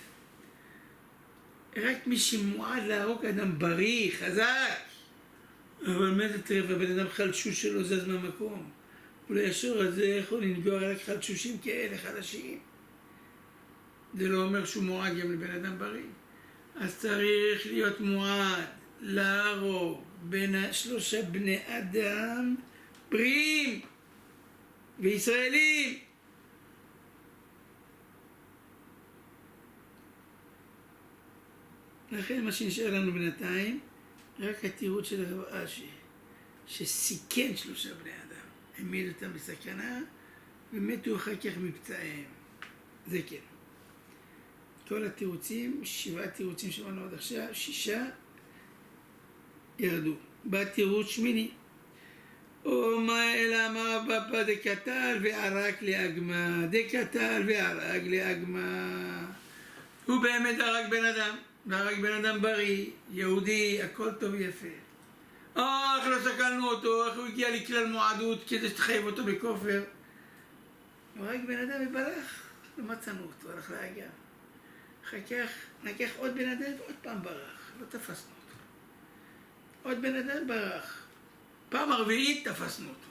רק מי שמועד להרוג אדם בריא, חזק, אבל מה זה טרפה? בן אדם חלשוש שלו זז מהמקום. אולי השור הזה יכול לנגוע רק חלשושים כאלה חלשים. זה לא אומר שהוא מועד גם לבן אדם בריא. אז צריך להיות מועד להרוג בין 3 בני אדם בריאים וישראלים. לכן מה שנשאר לנו בינתיים, רק התירוץ של הרב אשי, שסיכן 3 בני אדם. העמיד אותם בסכנה, ומתו אחר כך מפצעיהם. זה כן. כל התירוצים, 7 תירוצים שמענו עד עכשיו, 6 ירדו. בא תירוץ שמיני. או מה אלא אמר בבא דקטל וערק לאגמה, דקטל וערק לאגמה. הוא באמת הרג בן אדם, והרג בן אדם בריא, יהודי, הכל טוב ויפה. איך לא סקלנו אותו, איך הוא הגיע לכלל מועדות כדי שתחייב אותו בכופר. הוא הרג בן אדם וברח, לא מצאנו אותו, הלך לאגם. אחר כך נקח עוד בן אדם ועוד פעם ברח, לא תפסנו אותו. עוד בן אדם ברח, פעם הרביעית תפסנו אותו.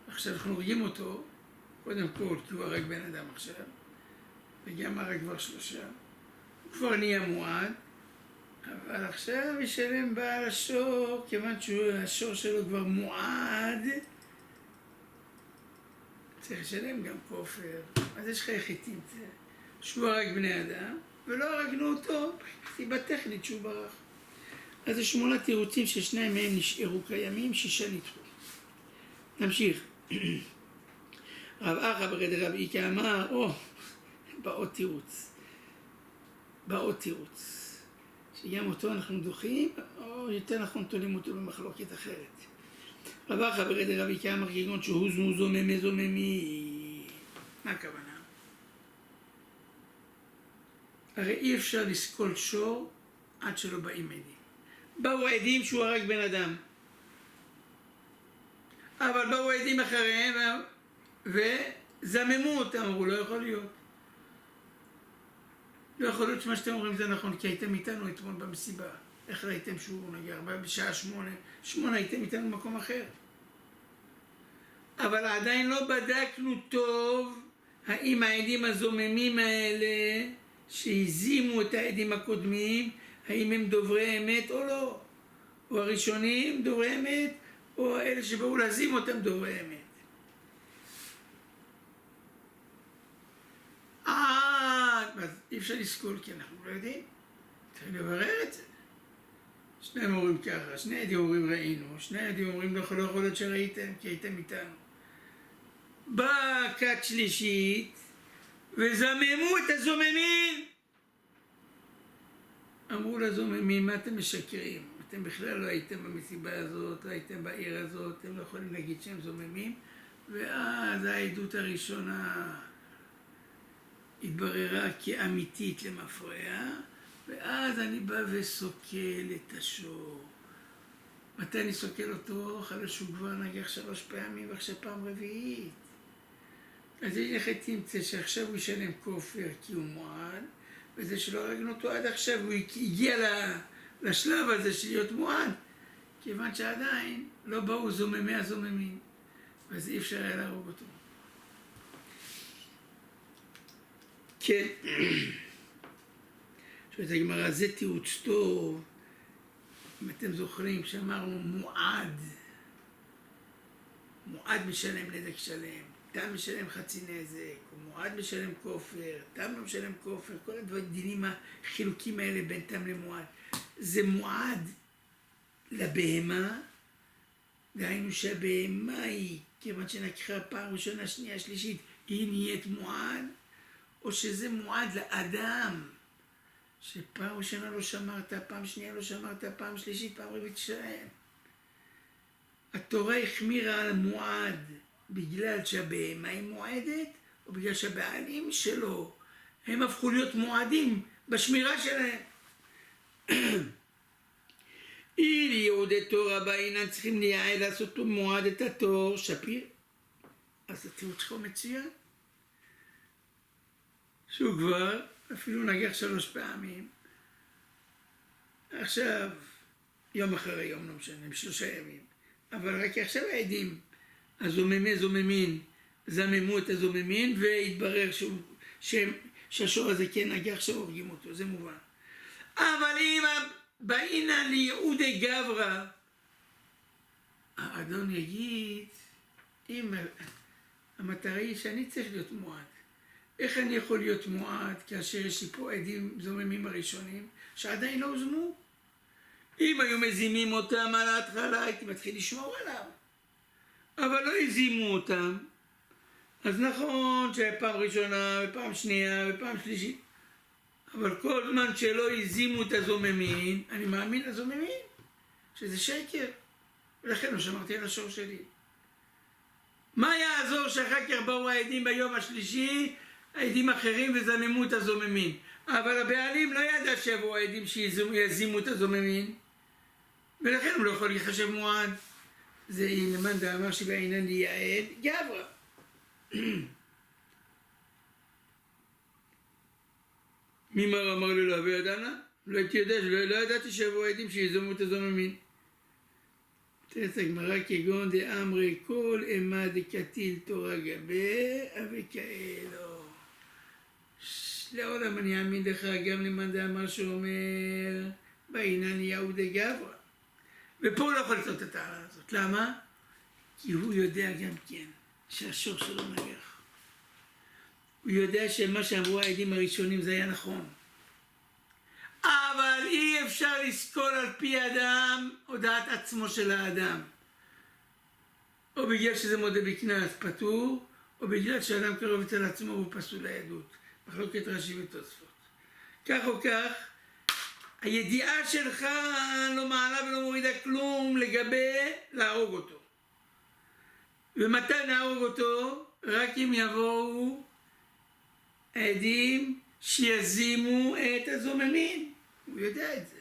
עכשיו אנחנו הורגים אותו, קודם כל כי הוא הרג בן אדם עכשיו, וגם הרג כבר 3, הוא כבר נהיה מועד, אבל עכשיו ישלם בעל השור, כיוון שהשור שלו כבר מועד, צריך לשלם גם כופר. אז יש לך חיטים, שהוא הרג בני אדם, ולא הרגנו אותו, סיבה טכנית שהוא ברח. אז זה 8 תירוצים ש2 מהם נשארו קיימים, 6 נדחו. נמשיך. רב אחא ברד רב איקה אמר, בעוד תירוץ. שגם אותו אנחנו דוחים, או יותר אנחנו תולים אותו במחלוקת אחרת. רב אחא ברד רב איקה אמר כגון שהוא זוממי. מה הכוונה? הרי אי אפשר לסקול שור עד שלא באים עדים. באו עדים שהוא הרג בן אדם. אבל באו עדים אחריהם וזממו אותם, אמרו, לא יכול להיות. לא יכול להיות שמה שאתם אומרים זה נכון, כי הייתם איתנו אתמול במסיבה. איך ראיתם שהוא נגע? בשעה 8 הייתם איתנו במקום אחר. אבל עדיין לא בדקנו טוב האם העדים הזוממים האלה שהזימו את העדים הקודמים, האם הם דוברי אמת או לא. או הראשונים דוברי אמת, או אלה שבאו להזים אותם דוברי אמת. אז אי אפשר לסקול כי אנחנו לא יודעים. צריך לברר את זה. 2 אומרים ככה, 2 עדים אומרים ראינו, 2 עדים אומרים לא יכול להיות שראיתם כי הייתם איתנו. באה כת שלישית וזממו את הזוממים. אמרו לזוממים, מה אתם משקרים? אתם בכלל לא הייתם במסיבה הזאת, לא הייתם בעיר הזאת, אתם לא יכולים להגיד שהם זוממים. ואז העדות הראשונה התבררה כאמיתית למפרע, ואז אני בא וסוקל את השור. מתי אני סוקל אותו? אחרי שהוא כבר נגח 3 פעמים ועכשיו פעם רביעית. אז איך תמצא שעכשיו הוא ישלם כופר כי הוא מועד, וזה שלא הרגנו אותו עד עכשיו, הוא הגיע לשלב הזה של להיות מועד, כיוון שעדיין לא באו זוממי הזוממים, אז אי אפשר היה להרוג אותו. כן, שואלת הגמרא, זה תירוץ טוב, אם אתם זוכרים, כשאמרנו מועד משלם נזק שלם, תם משלם חצי נזק, מועד משלם כופר, תם לא משלם כופר, כל הדינים החילוקים האלה בין תם למועד. זה מועד לבהמה, דהיינו שהבהמה היא, כיוון שנקחה פעם ראשונה, שנייה, שלישית, היא נהיית מועד, או שזה מועד לאדם, שפעם ראשונה לא שמרת, פעם שנייה לא שמרת, פעם שלישית, פעם רביעית שלהם. התורה החמירה על מועד בגלל שהבהמה היא מועדת, או בגלל שהבעלים שלו, הם הפכו להיות מועדים בשמירה שלהם. אם יהודי תורה באינן צריכים לייעד לעשות מועד את התור, שפיר. אז התירוץ שלך מצוין. שהוא כבר אפילו נגח 3 פעמים. עכשיו, יום אחרי יום, לא משנה, 3 ימים. אבל רק עכשיו העדים, הזוממי זוממין, זממו את הזוממין, והתברר שהשור הזה כן נגח, שהורגים אותו, זה מובן. אבל אם באינן ליהודי גברא, האדון יגיד, אם המטרה היא שאני צריך להיות מועד, איך אני יכול להיות מועד כאשר יש לי פה עדים זוממים הראשונים שעדיין לא הוזמו? אם היו מזימים אותם על ההתחלה הייתי מתחיל לשמור עליו, אבל לא הזימו אותם. אז נכון שפעם ראשונה ופעם שנייה ופעם שלישית, אבל כל זמן שלא הזימו את הזוממים, אני מאמין לזוממים שזה שקר, ולכן לא שמרתי על השור שלי. מה יעזור שאחר כך באו העדים ביום השלישי, העדים אחרים וזממו את הזוממים? אבל הבעלים לא ידע שיבואו העדים שיזימו את הזוממים, ולכן הוא לא יכול להיחשב מועד. זה למאן דאמר שבעינן לייעד גברא. מימר אמר לו לא וידענה? לא ידעתי שיבואו העדים שיזמו את הזוממים. תראה הגמרא כגון דאמרי כל אימה דקתיל תורה גבה וכאלו. לעולם אני אאמין לך גם למאן דאמר שאומר בעינן יהודי גברא. ופה הוא לא יכול לצאת את הטענה הזאת. למה? כי הוא יודע גם כן שהשור שלו נגח. הוא יודע שמה שאמרו העדים הראשונים זה היה נכון. אבל אי אפשר לסקול על פי אדם הודעת עצמו של האדם. או בגלל שזה מודה בקנס פטור, או בגלל שאדם קרוב אצל עצמו והוא פסול לעדות. מחלוקת רש"י ותוספות. כך או כך, הידיעה שלך לא מעלה ולא מורידה כלום לגבי להרוג אותו. ומתי נהרוג אותו? רק אם יבואו עדים שיזימו את הזוממים. הוא יודע את זה.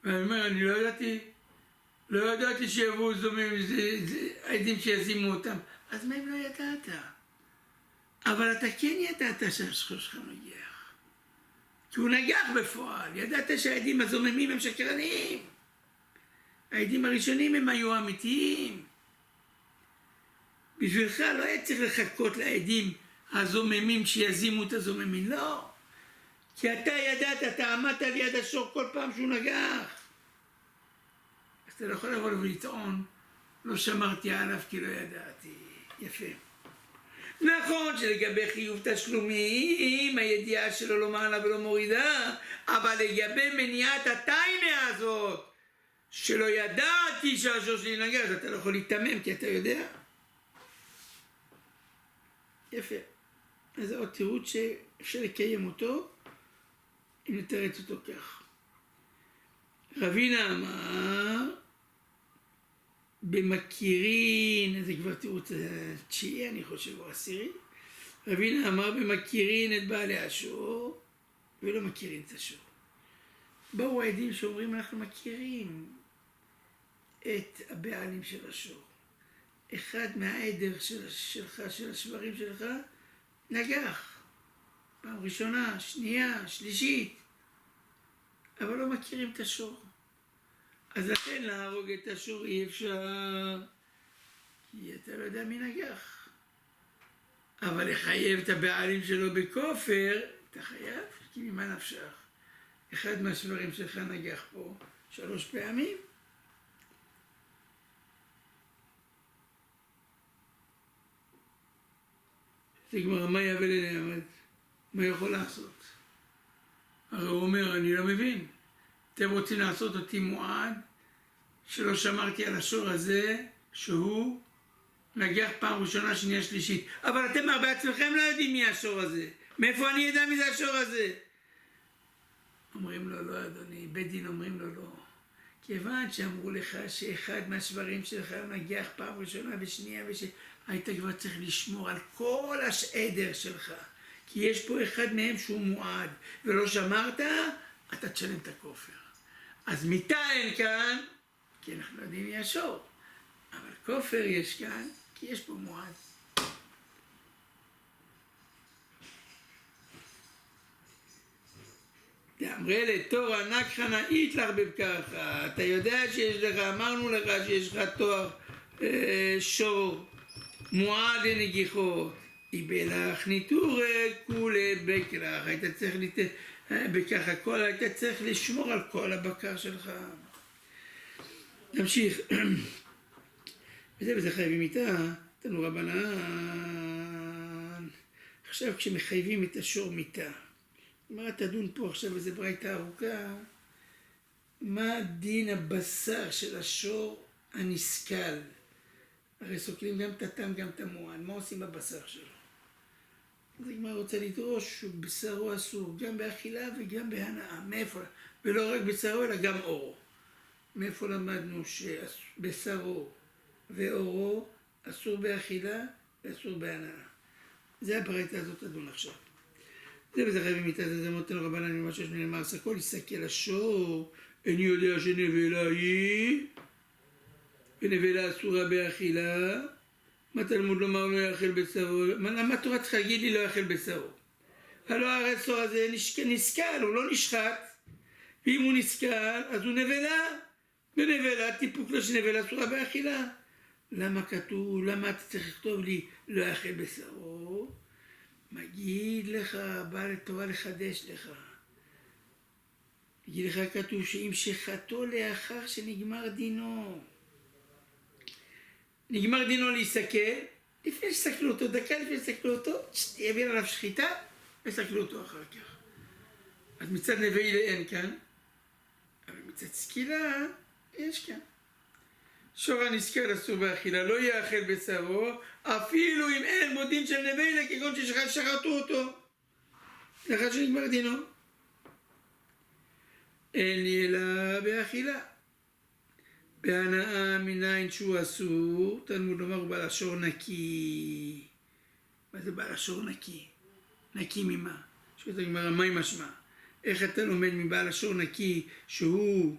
ואני אומר, אני לא ידעתי שיבואו זוממים, עדים שיזימו אותם. אז מה אם לא ידעת? אבל אתה כן ידעת שהשור שלך נגח. כי הוא נגח בפועל. ידעת שהעדים הזוממים הם שקרנים. העדים הראשונים הם היו אמיתיים. בשבילך לא היה צריך לחכות לעדים הזוממים שיזימו את הזוממים, לא. כי אתה ידעת, אתה עמדת ליד השור כל פעם שהוא נגח. אז אתה לא יכול לבוא ולטעון, לא שמרתי עליו כי לא ידעתי. יפה. נכון שלגבי חיוב תשלומים, הידיעה שלו לא מעלה ולא מורידה, אבל לגבי מניעת הטיינה הזאת, שלא ידעתי שהשור שלי נגח, אתה לא יכול להתמם כי אתה יודע. יפה. אז זה עוד תירוץ שאפשר לקיים אותו, אם נתרץ אותו כך. רבינה אמר, במכירין, זה כבר תירוץ התשיעי, אני חושב, או 10. רבינה אמר, במכירין את בעלי השור, ולא מכירין את השור. באו העדים שאומרים, אנחנו מכירים את הבעלים של השור. אחד מהעדר שלך, של השברים שלך, נגח. פעם ראשונה, שנייה, שלישית. אבל לא מכירים את השור. אז לכן להרוג את השור אי אפשר, כי אתה לא יודע מי נגח. אבל לחייב את הבעלים שלו בכופר, אתה חייב, כי ממה נפשך. אחד מהשברים שלך נגח פה 3 פעמים. זה כבר מה יבל לנעמד, מה יכול לעשות? הרי הוא אומר, אני לא מבין. אתם רוצים לעשות אותי מועד שלא שמרתי על השור הזה שהוא נגח פעם ראשונה, שנייה, שלישית. אבל אתם בעצמכם לא יודעים מי השור הזה. מאיפה אני יודע מי זה השור הזה? אומרים לו, לא אדוני, בית דין אומרים לו, לא. כיוון שאמרו לך שאחד מהשברים שלך נגיח פעם ראשונה ושנייה היית כבר צריך לשמור על כל העדר שלך. כי יש פה אחד מהם שהוא מועד, ולא שמרת, אתה תשלם את הכופר. אז מיתה אין כאן, כי אנחנו יודעים מי השור. אבל כופר יש כאן, כי יש פה מועד. אמרי לתורה נקחנה יתלך ככה. אתה יודע שיש לך, אמרנו לך שיש לך תואר שור מועד לנגיחות. איבלך ניטור כולי בקלח. היית צריך בככה כל, היית צריך לשמור על כל הבקר שלך. נמשיך. וזה חייבים איתה, תנו רבנן. עכשיו כשמחייבים את השור מיתה. מה תדון פה עכשיו איזה ברייתא ארוכה? מה דין הבשר של השור הנסכל? הרי סוקלים גם את הטעם גם את המועד. מה עושים בבשר שלו? אז הגמרא רוצה לדרוש שבשרו אסור גם באכילה וגם בהנאה. מאיפה? ולא רק בשרו אלא גם אורו. מאיפה למדנו שבשרו ואורו אסור באכילה ואסור בהנאה? זה הברייתא הזאת תדון עכשיו. זה וזה חייבים איתה, זה מותן רבנן ממה שיש נאמר, סקול יסתכל השור, איני יודע שנבלה היא, ונבלה אסורה באכילה, מה תלמוד לומר לא יאכל בשרו, מה תורה צריכה להגיד לי לא יאכל בשרו? הלא הרסור הזה נסכל, הוא לא נשחט, ואם הוא נסכל, אז הוא נבלה, ונבלה, טיפוק לו שנבלה אסורה באכילה. למה כתוב, למה אתה צריך לכתוב לי לא יאכל בשרו? מגיד לך, בא לתורה לחדש לך. מגיד לך כתוב שאם שחטו לאחר שנגמר דינו. נגמר דינו להיסכל, לפני שסקלו אותו, דקה לפני שסקלו אותו, יביא עליו שחיטה, וסקלו אותו אחר כך. אז מצד נבילה אין כאן, אבל מצד סקילה יש כאן. שור הנסכל אסור באכילה, לא יאכל בשרו, אפילו אם אין בו דין של נבילה, כגון ששחטו אותו, לאחר שנגמר דינו. אין לי אלא באכילה. בהנאה מניין שהוא אסור, תלמוד לומר הוא בעל השור נקי. מה זה בעל השור נקי? נקי ממה? שואלת הגמרא, מה היא משמע? איך אתה לומד מבעל השור נקי שהוא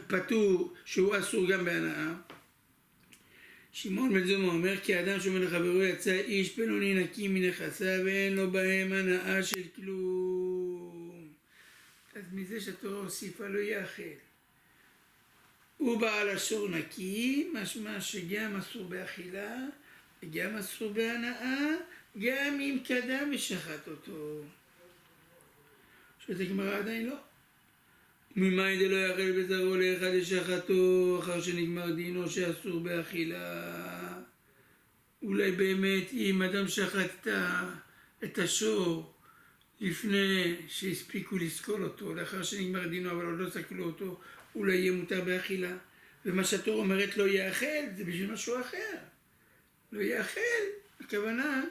פטור, שהוא אסור גם בהנאה? שמעון בן זומא אומר, כי האדם שאומר לחברו יצא איש פלוני נקי מנכסיו ואין לו בהם הנאה של כלום. אז מזה שהתורה הוסיפה לא יאכל. הוא בעל השור נקי, משמע שגם אסור באכילה, וגם אסור בהנאה, גם אם קדם ושחט אותו. שאת הגמרא עדיין לא. ממאי דלא יאכל בשרו לאחד שחטו אחר שנגמר דינו שאסור באכילה. אולי באמת אם אדם שחט את השור לפני שהספיקו לסקול אותו, לאחר שנגמר דינו אבל עוד לא סקלו אותו, אולי יהיה מותר באכילה. ומה שהתורה אומרת לא יאכל, זה בשביל משהו אחר. לא יאכל, הכוונה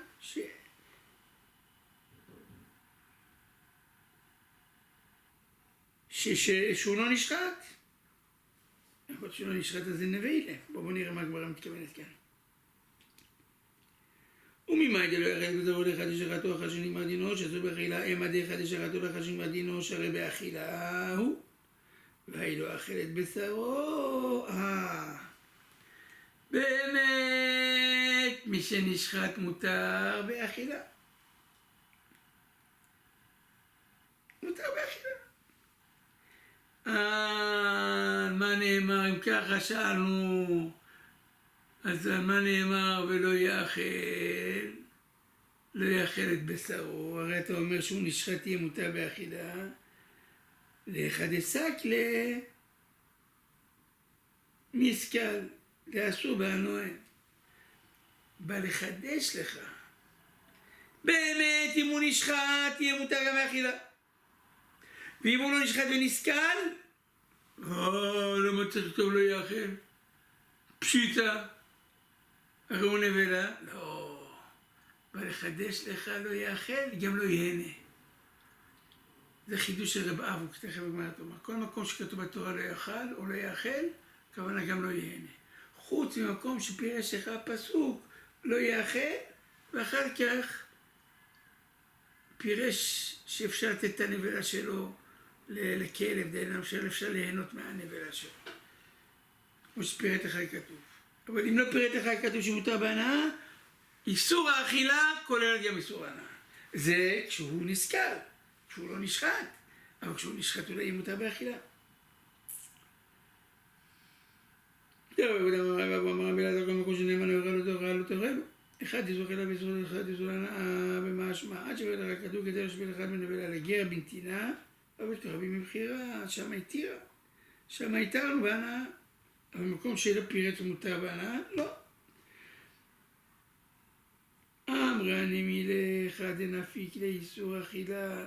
שהוא לא נשחט. יכול להיות שהוא לא נשחט, אז זה נבילה. בואו נראה מה הגמרא מתכוונת כאן. וממאי דלא יאכל בשרו לאחד שחטו אחר שנגמר דינו, שאסור באכילה, אימא דאחד שחטו לאחר שנגמר דינו, שהרי באכילה הוא. והיא לא אכלת בשרו. באמת, מי שנשחט מותר באכילה. מותר באכילה. מה נאמר, אם ככה שאלנו, אז מה נאמר ולא יאכל? לא יאכל את בשרו. הרי אתה אומר שהוא נשחט יהיה מותר באכילה. לאחד הסקלה מסקל, לאסור בהנועה. בא לחדש לך. באמת, אם הוא נשחט, יהיה מותר גם באכילה. ואם הוא לא נשחט ונסקל, למה צריך טוב לא יאכל? פשיטה. הרי הוא נבלה? לא. בא לחדש לך לא יאכל, גם לא יהנה. זה חידוש של רב אבו, תכף בגמרא תאמר. כל מקום שכתוב בתורה לא יאכל או לא יאכל, הכוונה גם לא ייהנה. חוץ ממקום שפירש לך הפסוק, לא יאכל, ואחר כך פירש שאפשר לתת את הנבלה שלו לכלב, דהיינו שאפשר ליהנות מהנבלה שלו. כמו שפירט לך כתוב. אבל אם לא פירט לך כתוב שמותר בהנאה, איסור האכילה כולל גם איסור ההנאה. זה כשהוא נזכר, כשהוא לא נשחט, אבל כשהוא נשחט אולי מותר באכילה. אמר רבי אלעזר, כל מקום שנאמר לא תאכל, אחד איסור אכילה ואיסור אחד איסור הנאה במשמע, עד שבית לך כתוב כדי להשפיל אחד מנבלה לגר בנתינה, אבל כרבים מבחירה, שם התירה, שם התרנו בהנאה, אבל במקום שלא פירט ומותר בהנאה, לא. אמרני מילך דנפיק לאיסור אכילה,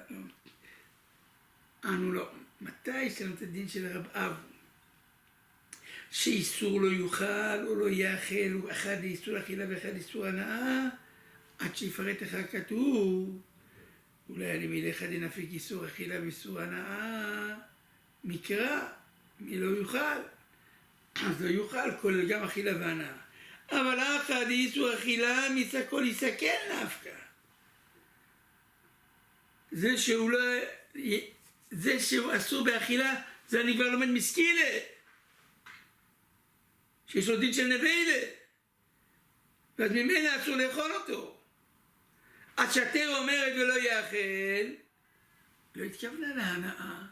אנו לא. מתי יש לנו את הדין של רב אבו? שאיסור לא יאכל או לא יאכל, הוא אחד לאיסור אכילה ואחד לאיסור הנאה, עד שיפרט לך כתוב, אולי אני מילך דנפיק איסור אכילה ואיסור הנאה, מקרא, מי לא יאכל? אז לא יאכל, כולל גם אכילה והנאה. אבל אחד איסור אכילה מצא כל יסכן נפקא. זה שהוא אסור באכילה, זה אני כבר לומד מסקילה. שיש לו דין של נבלה. ואז ממילא אסור לאכול אותו. עד שהתורה אומרת ולא יאכל, לא התכוונה להנאה.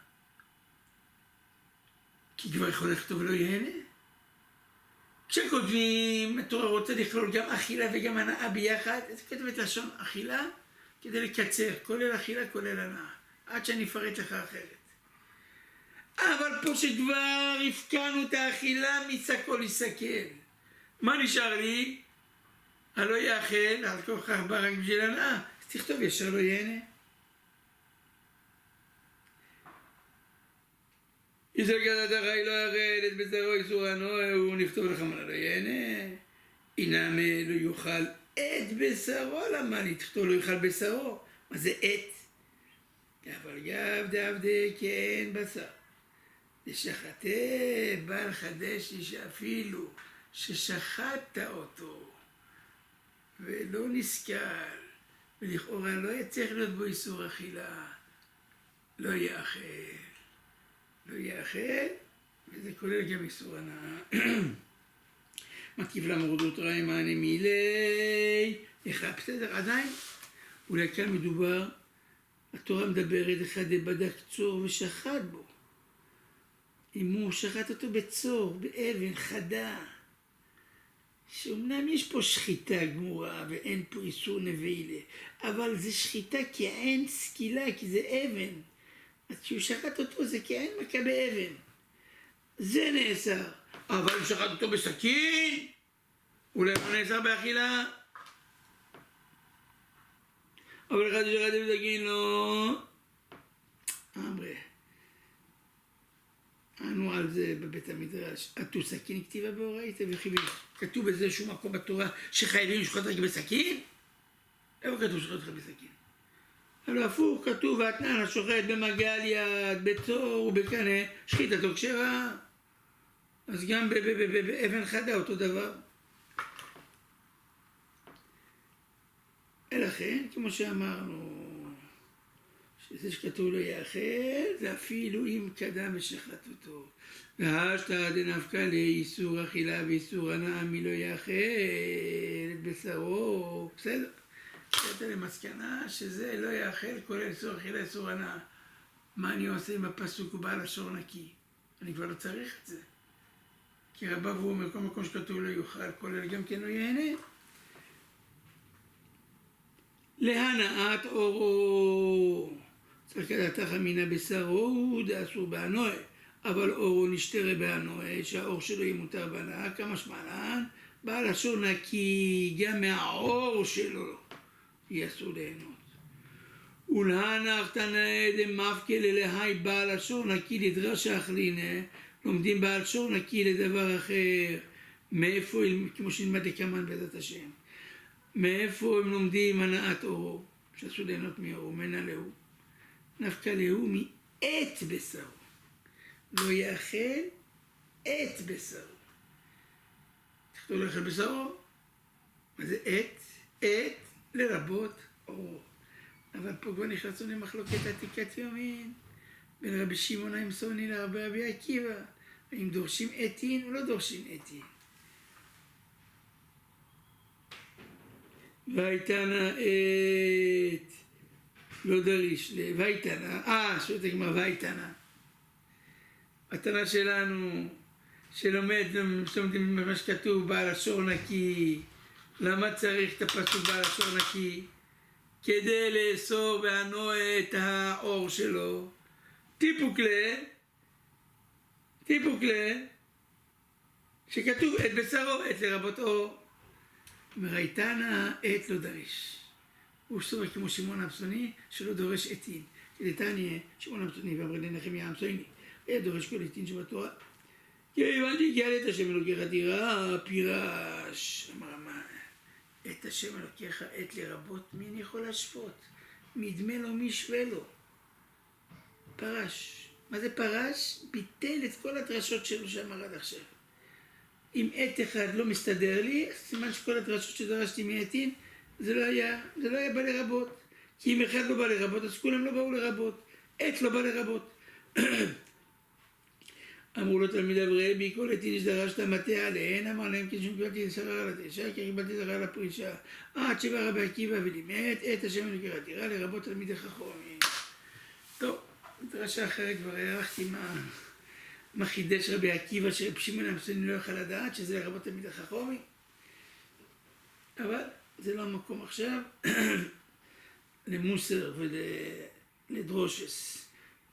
כי כבר יכול לכתוב ולא יהנה. כשכותבים, התורה רוצה לכלול גם אכילה וגם הנאה ביחד, אז כתבת לשון אכילה כדי לקצר, כולל אכילה, כולל הנאה, עד שאני אפרט לך אחרת. אבל פה שכבר הפקענו את האכילה, מצא כל יסכל. מה נשאר לי? הלא יאכל, על כל כך בא רק בשביל הנאה, אז תכתוב ישר לא יהנה. איסור כדת החי לא יאכל את בשרו איסור הנאה, הוא נכתוב לך מה לא יהנה. אינם לא יאכל את בשרו, למה לי תכתוב לא יאכל בשרו? מה זה את? אבל גב דעבדי כי אין בשר. דשחטה בא לחדש לי שאפילו ששחטת אותו ולא נזכר, ולכאורה לא יצטרך להיות בו איסור אכילה, לא יאכל. לא יאכל, וזה כולל גם איסור הנאה. מקיף למורדות רעי מענה מילי, בסדר, עדיין. אולי כאן מדובר, התורה מדברת אחד בדק צור ושחט בו. אם הוא שחט אותו בצור, באבן חדה, שאומנם יש פה שחיטה גמורה ואין פה איסור נבלה, אבל זה שחיטה כי אין סקילה, כי זה אבן. אז כשהוא שחט אותו זה כאין מכה באבן. זה נאסר. אבל הוא שחט אותו בסכין, אולי הוא נאסר באכילה. אבל אחד שחט בסכין לא. אמרה. ענו על זה בבית המדרש. עטו סכין כתיבה באורייתא וחיבים. כתוב באיזשהו מקום בתורה שחייבים לשחוט רק בסכין? איפה כתוב שחוט רק בסכין? אבל הפוך, כתוב, והתנן השוחט במגל יד, בצור ובקנה, שחיטתו כשרה. אז גם באבן חדה אותו דבר. לכן, כמו שאמרנו, שזה שכתוב לא יאכל, זה אפילו אם קדם ושחט אותו. והשתא דנפקא לאיסור אכילה ואיסור הנאה מי לא יאכל את בשרו, בסדר. הגעת למסקנה שזה לא יאכל כולל איסור אכילה, איסור הנאה. מה אני עושה עם הפסוק הוא בעל השור נקי? אני כבר לא צריך את זה. כי רבא והוא אומר, כל מקום שכתוב לא יאכל, כולל גם כן לא יהנה. להנאת אורו. צריך כדתך אמינה בשרו, דאסור בהנועה. אבל אורו נשתרה בהנועה, שהאור שלו יהיה מותר בהנאה, כמה שמעלן, בעל השור נקי, גם מהאור שלו. יהיה אסור ליהנות. ולהנך תנאה דמפקא ללהי בעל השור נקי לדרש האכלינה, לומדים בעל שור נקי לדבר אחר. מאיפה, כמו שנלמד לקמן בעזרת השם, מאיפה הם לומדים הנאת אורו, שאסור ליהנות מאורו, מנה להו. נפקא להו מעת בשרו. לא יאכל את בשרו. תכתוב לא יאכל בשרו. מה זה עת? עת לרבות אור. אבל פה כבר נכנסנו למחלוקת עתיקת יומין בין רבי שמעון האמסוני לרבי עקיבא. האם דורשים עתין או לא דורשים עתין? והייתנה עת לא דריש והייתנה, שואלת הגמרא והייתנה. התנא שלנו שלומדים מה שכתוב בעל השור נקי. למה צריך את הפסוק בעל השור נקי? כדי לאסור והנועה את האור שלו. טיפוקלה שכתוב את בשרו, את לרבות אור. מראיתנה עת לא דריש. הוא סובר כמו שמעון האמסוני שלא דורש עתין. כדתניא שמעון האמסוני ואמר לנחמיה האמסוני היה דורש כל עתין שבתורה. כי הבנתי כי על את השם אלוקיך תירא פירש. אמר מה? את השם אלוקיך עת לרבות מי אני יכול להשוות? מי ידמה לו מי ישווה לו. פרש. מה זה פרש? ביטל את כל הדרשות שלו שאמר עד עכשיו. אם עת אחד לא מסתדר לי, סימן שכל הדרשות שדרשתי מעתין, זה לא היה בא לרבות. כי אם אחד לא בא לרבות, אז כולם לא באו לרבות. עת לא בא לרבות. אמרו לו תלמידיו רבי, כל עתין שדרשת מטה עליהן, אמר להם כי שום קיבלתי שכר על התשע, כי קיבלתי שכר על הפרישה. עד שבא רבי עקיבא ולימד, עת השם אלוקיך תירא לרבות תלמידי חכמים. טוב, דרשה אחרת כבר הערכתי מה חידש רבי עקיבא שרבי שמעון האמסוני לא יוכל לדעת, שזה לרבות תלמידי חכמים. אבל זה לא המקום עכשיו למוסר ולדרושס.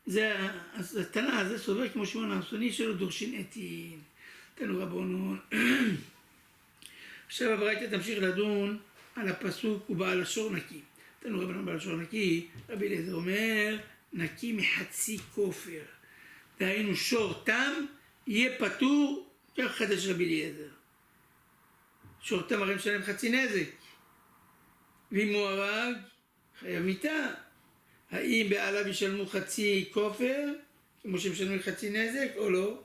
אז התנא הזה סובר כמו שמעון האמסוני שלא דורשין עתין. תנו רבונון. עכשיו הברייתא תמשיך לדון על הפסוק ובעל השור נקי. תנו רבונון בעל השור נקי, רבי אליעזר אומר נקי מחצי כופר. דהיינו שור תם יהיה פטור, כך חדש רבי אליעזר. שור תם הרי משלם חצי נזק. ואם הוא הרג, חייב מיתה. האם בעליו ישלמו חצי כופר, כמו שמשלמים חצי נזק, או לא?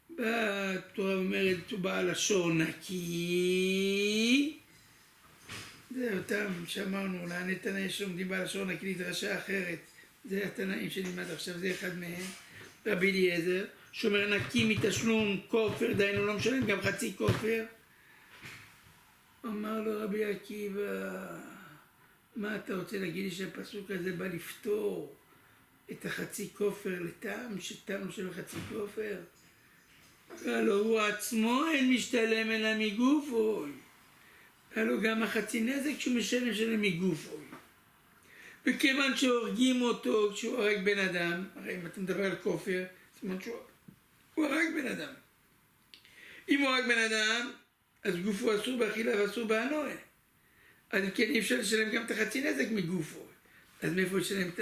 בתורה אומרת, הוא בעל השור נקי. זה אותם שאמרנו, לעני תנאי שעומדים בעל השור נקי לדרשה אחרת. זה התנאים שנלמד עכשיו, זה אחד מהם. רבי אליעזר, שאומר נקי מתשלום כופר, דהיינו לא משלם גם חצי כופר. אמר לו רבי עקיבא, מה אתה רוצה להגיד לי שהפסוק הזה בא לפתור את החצי כופר לטעם, שטעם של חצי כופר? הלא הוא עצמו אין משתלם אלא מגופוי. הלא גם החצי נזק שהוא משלם מגופוי. וכיוון שהורגים אותו כשהוא הרג בן אדם, הרי אם אתה מדבר על כופר, סימן שהוא הרג בן אדם. אם הוא הרג בן אדם, אז גופו אסור באכילה ואסור בהנועה. אז כן אי אפשר לשלם גם את החצי נזק מגופו. אז מאיפה לשלם את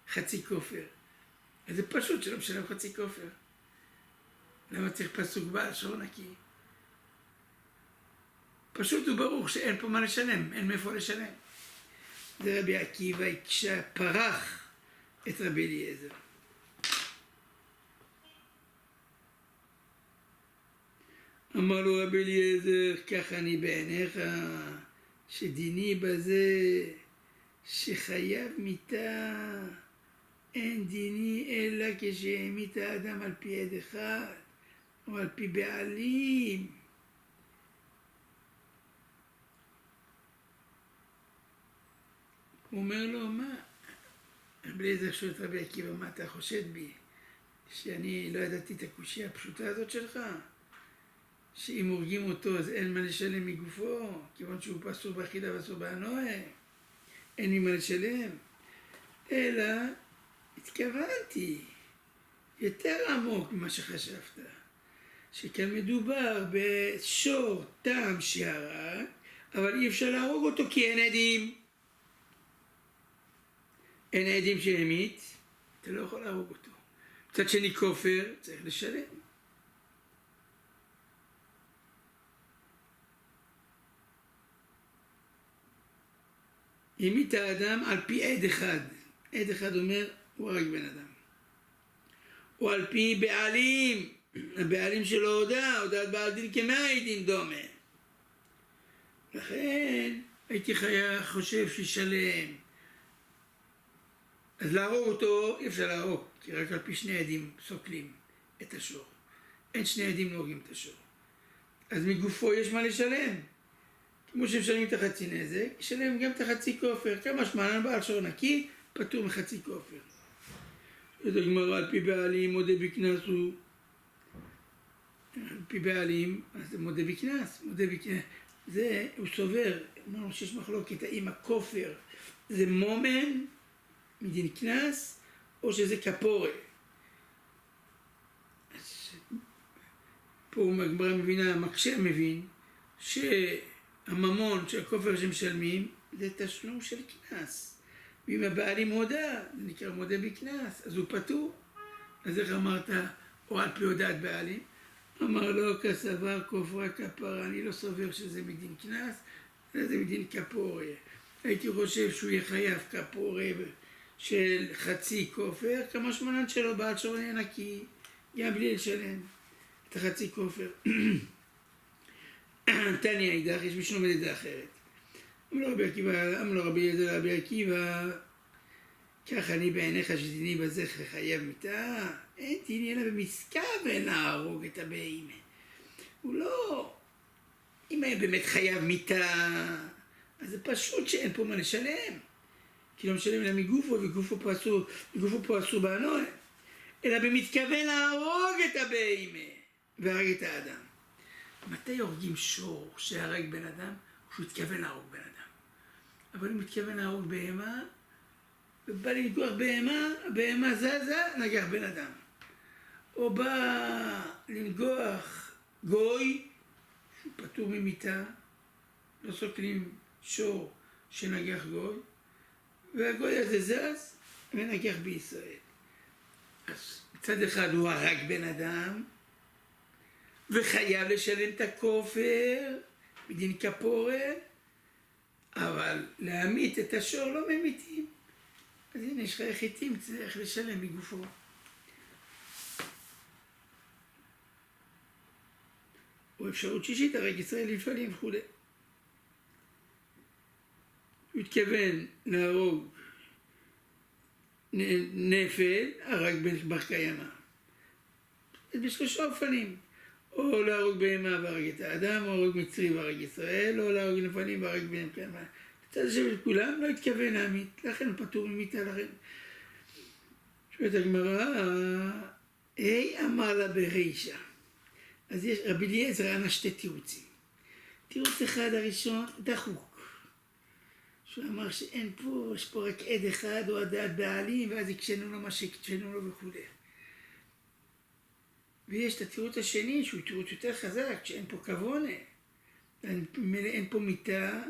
החצי כופר? אז זה פשוט שלא משלם חצי כופר. למה צריך פסוק בעל שור נקי? פשוט וברור שאין פה מה לשלם, אין מאיפה לשלם. זה רבי עקיבא הקשה, פרח את רבי אליעזר. אמר לו רבי אליעזר, כך אני בעיניך, שדיני בזה שחייב מיתה, אין דיני אלא כשהמית האדם על פי עד אחד, או על פי בעלים. הוא אומר לו, מה? רבי אליעזר שואל את רבי עקיבא, מה אתה חושד בי? שאני לא ידעתי את הקושיה הפשוטה הזאת שלך? שאם הורגים אותו אז אין מה לשלם מגופו, כיוון שהוא פסור באכילה ואסור בהנועה, אין לי מה לשלם. אלא התכוונתי יותר עמוק ממה שחשבת, שכאן מדובר בשור תם שהרג, אבל אי אפשר להרוג אותו כי אין עדים. אין עדים שהמית, אתה לא יכול להרוג אותו. מצד שני כופר, צריך לשלם. המית האדם על פי עד אחד. עד אחד אומר, הוא הרג בן אדם. או על פי בעלים, הבעלים שלו הודעת בעל דין כמאה עדים דומה. לכן הייתי חושב שישלם. אז להרוג אותו אי אפשר להרוג, כי רק על פי שני עדים סוקלים את השור. אין שני עדים נוהגים את השור. אז מגופו יש מה לשלם. כמו שמשלמים את החצי נזק, ישלם גם את החצי כופר. כמה שמענן בעל שור נקי, פטור מחצי כופר. זאת הגמרא, על פי בעלים מודה בקנס הוא. על פי בעלים, אז זה מודה בקנס. מודה בקנס. זה, הוא סובר, אמרנו שיש מחלוקת, האם הכופר זה מומן, מדין קנס, או שזה כפורה. פה הגמרא מבינה, המקשה מבין, שהממון של הכופר שמשלמים, זה תשלום של קנס. ואם הבעלים מודה, זה נקרא מודה בקנס, אז הוא פטור. אז איך אמרת, או על פי הודעת בעלים? אמר לו, כסבר כופרה כפרה, אני לא סובר שזה מדין קנס, זה מדין כפורה. הייתי חושב שהוא יהיה חייב כפורה של חצי כופר, כמה שמנן שלו בעל שור נהיה נקי, גם בלי לשלם את החצי כופר. תניא אידך, יש מישהו לומד את זה אחרת. אמר לו רבי עקיבא, אמר לו רבי אליעזר רבי עקיבא, כך אני בעיניך שדיני בזכר חייב מיתה, אין דיני אלא במסכוון להרוג את הבהמה. הוא לא, אם היה באמת חייב מיתה, אז זה פשוט שאין פה מה לשלם. כי לא משלם אלא מגופו, וגופו פה אסור בענוע, אלא במתכוון להרוג את הבהמה, והרג את האדם. מתי הורגים שור שהרג בן אדם? שהוא התכוון להרוג בן אדם. אבל הוא מתכוון להרוג בהמה, ובא לנגוח בהמה, הבהמה זזה, נגח בן אדם. או בא לנגוח גוי, שהוא פטור ממיתה, לא סוקלים שור שנגח גוי, והגוי הזה זז ונגח בישראל. אז מצד אחד הוא הרג בן אדם, וחייב לשלם את הכופר, מדין כפורה, אבל להמית את השור לא ממיתים. אז הנה, יש לך יחיתים, צריך לשלם מגופו. או אפשרות שישית, הרג ישראל לפעלים וכו'. הוא התכוון להרוג נפל, הרג בן בר קיימא. זה בשלושה אופנים. או להרוג בהמה והרג את האדם, או להרוג מצרי והרג ישראל, או להרוג נפלים והרג בן קיימא. בצד השם את כולם לא התכוון להמית, לכן הוא פטור ממיתה לכן. שואלת הגמרא, אמר לה ברישא. אז יש, רבי אליעזר ענה שתי תירוצים. תירוץ אחד הראשון, דחוק. שהוא אמר שאין פה, יש פה רק עד אחד או הדעת בעלים, ואז יקשנו לו מה שיקשנו לו וכו'. ויש את התירוץ השני, שהוא תירוץ יותר חזק, שאין פה כוונה. אין פה מיתה,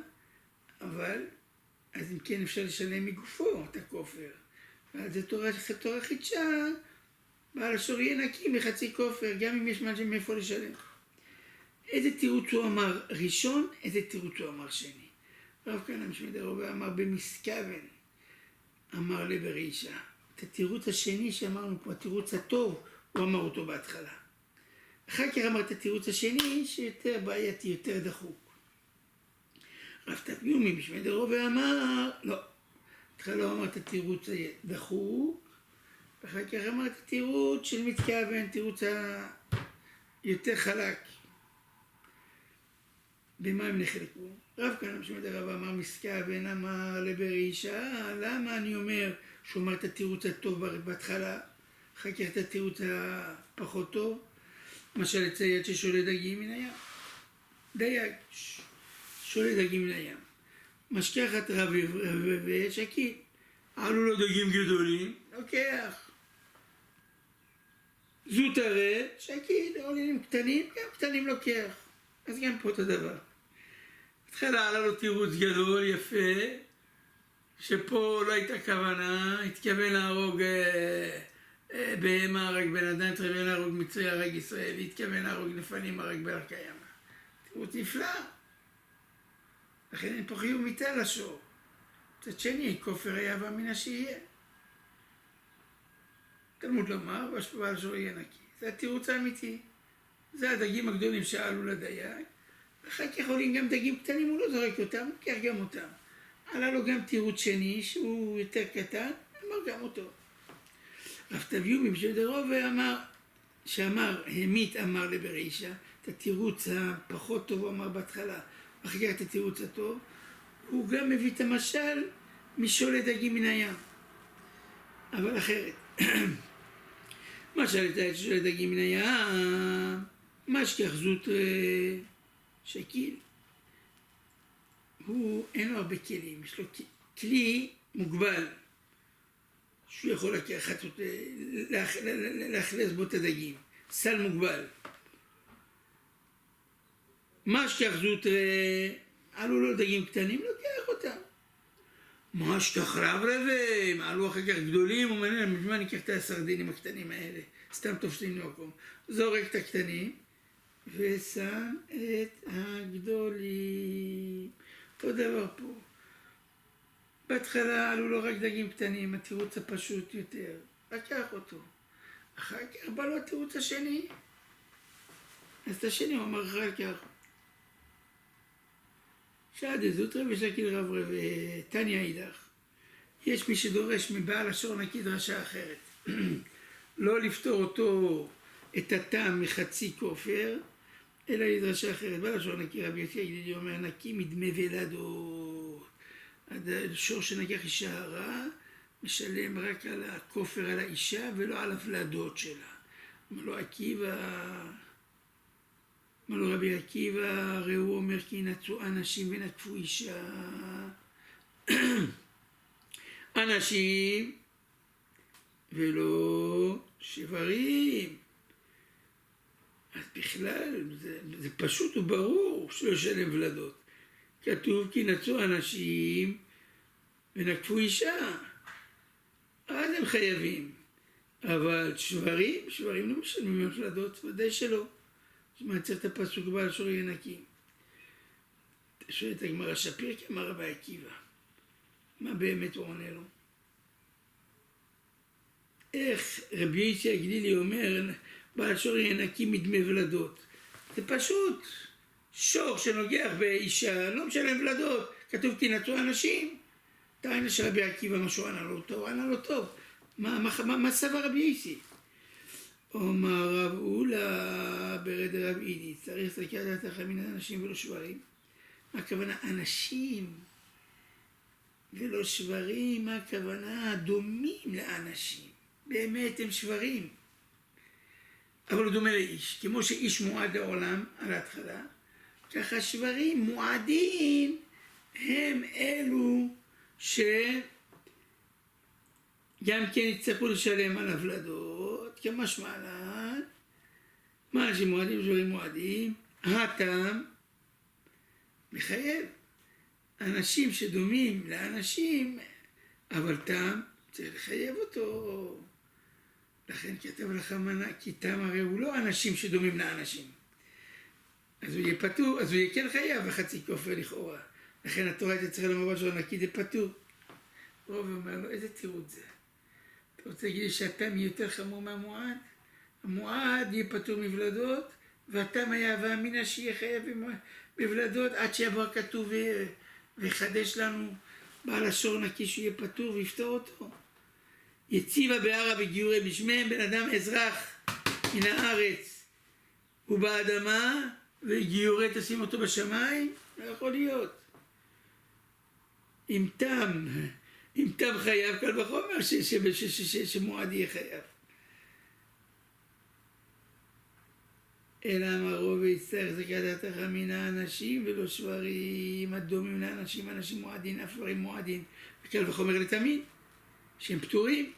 אבל אז אם כן אפשר לשלם מגופו את הכופר. ואז זה תורה חידשה, בעל השור יהיה נקי מחצי כופר, גם אם יש משהו מאיפה לשלם. איזה תירוץ הוא אמר ראשון, איזה תירוץ הוא אמר שני. רב כהנא משמיד הרבה אמר במסכוון, אמר לברישא. את התירוץ השני שאמרנו פה, התירוץ הטוב, הוא אמר אותו בהתחלה. אחר כך אמר את התירוץ השני, שיותר בעייתי, יותר דחוק. רב תביומי משמיד הרבה אמר, לא. התחלה לא אמר את התירוץ הדחוק, ואחר כך אמר את התירוץ של מתכוון, תירוץ היותר חלק. במה הם נחלקו? רב כהנא משמיד הרבה אמר מסכוון, אמר לברישא, למה אני אומר שהוא אמר את התירוץ הטוב בהתחלה, אחר כך את התירוץ הפחות טוב, למשל צייד ששולה דגים מן הים. דייג, שולה דגים מן הים. משכחת רביב ושקיד. עלו לו דגים גדולים, לוקח. זוט הרד, שקיד, עולים קטנים, גם קטנים לוקח. אז גם פה אותו דבר. התחילה עלה לו תירוץ גדול, יפה, שפה לא הייתה כוונה, התכוון להרוג בהמה, הרג בן אדם, התכוון להרוג מצרי, הרג ישראל, התכוון להרוג נפלים, הרג בר קיימא. תירוץ נפלא. לכן אין פה חיוב מיתה לשור. מצד שני, כופר היה ואמינה שיהיה. תלמוד לומר, והשפעה לשור יהיה נקי. זה התירוץ האמיתי. זה הדגים הגדולים שעלו לדייג, ואחר כך עולים גם דגים קטנים, הוא לא זורק אותם, הוא לוקח גם אותם. עלה לו גם תירוץ שני, שהוא יותר קטן, אמר גם אותו. רב תביאו במשל דרוב שאמר, המית אמר לברישה, את התירוץ הפחות טוב הוא אמר בהתחלה, אחר כך את התירוץ הטוב, הוא גם מביא את המשל משול דגים מן הים. אבל אחרת. משל את שול דגים מן הים, משכח זוט שקיל. הוא אין לו הרבה כלים, יש לו כלי מוגבל, שהוא יכול לקחת, לאכלס בו את הדגים, סל מוגבל. משכח זוט עלו לו דגים קטנים, לוקח אותם. משכח רב רבים, עלו אחר כך גדולים, הוא אומר, ממה אני אקח את הסרדינים הקטנים האלה, סתם תופסים למקום. זורק את הקטנים, ושם את הגדולים. אותו דבר פה. בהתחלה עלו לו רק דגים קטנים, התירוץ הפשוט יותר. לקח אותו. אחר כך בא לו התירוץ השני. אז את השני הוא אמר אחר כך. שעד זוטרא ושקיל רב רב, תניא אידך. יש מי שדורש מבעל השור נקי דרשה אחרת. לא לפתור אותו את הטעם מחצי כופר, אלא לדרשה אחרת. בעל השור נקי רבי יוסי הגלילי אומר נקי מדמי ולדות. השור שנגח אישה הרע משלם רק על הכופר על האישה ולא על הוולדות שלה. אמר לו רבי עקיבא, הרי הוא אומר כי ינצו אנשים ונקפו אישה. אנשים ולא שברים. אז בכלל זה פשוט וברור שלא ישלם ולדות. כתוב כי נצו אנשים ונקפו אישה. אז הם חייבים. אבל שברים לא משלמים ולדות, ודאי שלא. אז מה צריך את הפסוק בעל שור יהיה נקי? שואלת הגמרא שפיר כי אמר רבי עקיבא. מה באמת הוא עונה לו? איך רבי יוסי הגלילי אומר בעל שור יהיה נקי מדמי ולדות? זה פשוט. שור שנוגח באישה לא משלם ולדות. כתוב כי נצו אנשים. תענה שרבי עקיבא משהו ענה לו טוב, ענה לו טוב. מה סבר רבי יוסי? אומר רב אולה ברד רב אידי, צריך להסתכל על מן האנשים ולא שברים. מה הכוונה? אנשים ולא שברים, מה הכוונה? דומים לאנשים. באמת הם שברים. אבל הוא דומה לאיש. כמו שאיש מועד לעולם על ההתחלה, ככה שברים מועדים הם אלו שגם כן יצטרכו לשלם על הוולדות, כמשמע לן, מה אנשים מועדים, שברים מועדים, הטעם מחייב. אנשים שדומים לאנשים, אבל טעם צריך לחייב אותו. לכן כתב לך מנה, כי טעם הרי הוא לא אנשים שדומים לאנשים. אז הוא יהיה פטור, אז הוא יהיה כן חייב בחצי כופר לכאורה. לכן התורה הייתה צריכה לומר שור נקי זה פטור. רוב אומר לו, איזה תירוץ זה? אתה רוצה להגיד לי שהטעם יהיה יותר חמור מהמועד? המועד יהיה פטור מבלדות, והטעם היה הווה אמינא שיהיה חייב בבלדות, עד שיבוא הכתוב ויחדש לנו בעל השור נקי שיהיה פטור ויפתור אותו. יציבה בערה בגיורי בשמיהם בן אדם אזרח מן הארץ ובאדמה וגיורי תשים אותו בשמיים, לא יכול להיות. אם תם חייב קל וחומר שמועד יהיה חייב. אלא אמרו ויצטרך זכת דתך מן האנשים ולא שברים הדומים לאנשים, אנשים מועדין, אף שברים מועדין, וקל וחומר לתמיד, שהם פטורים.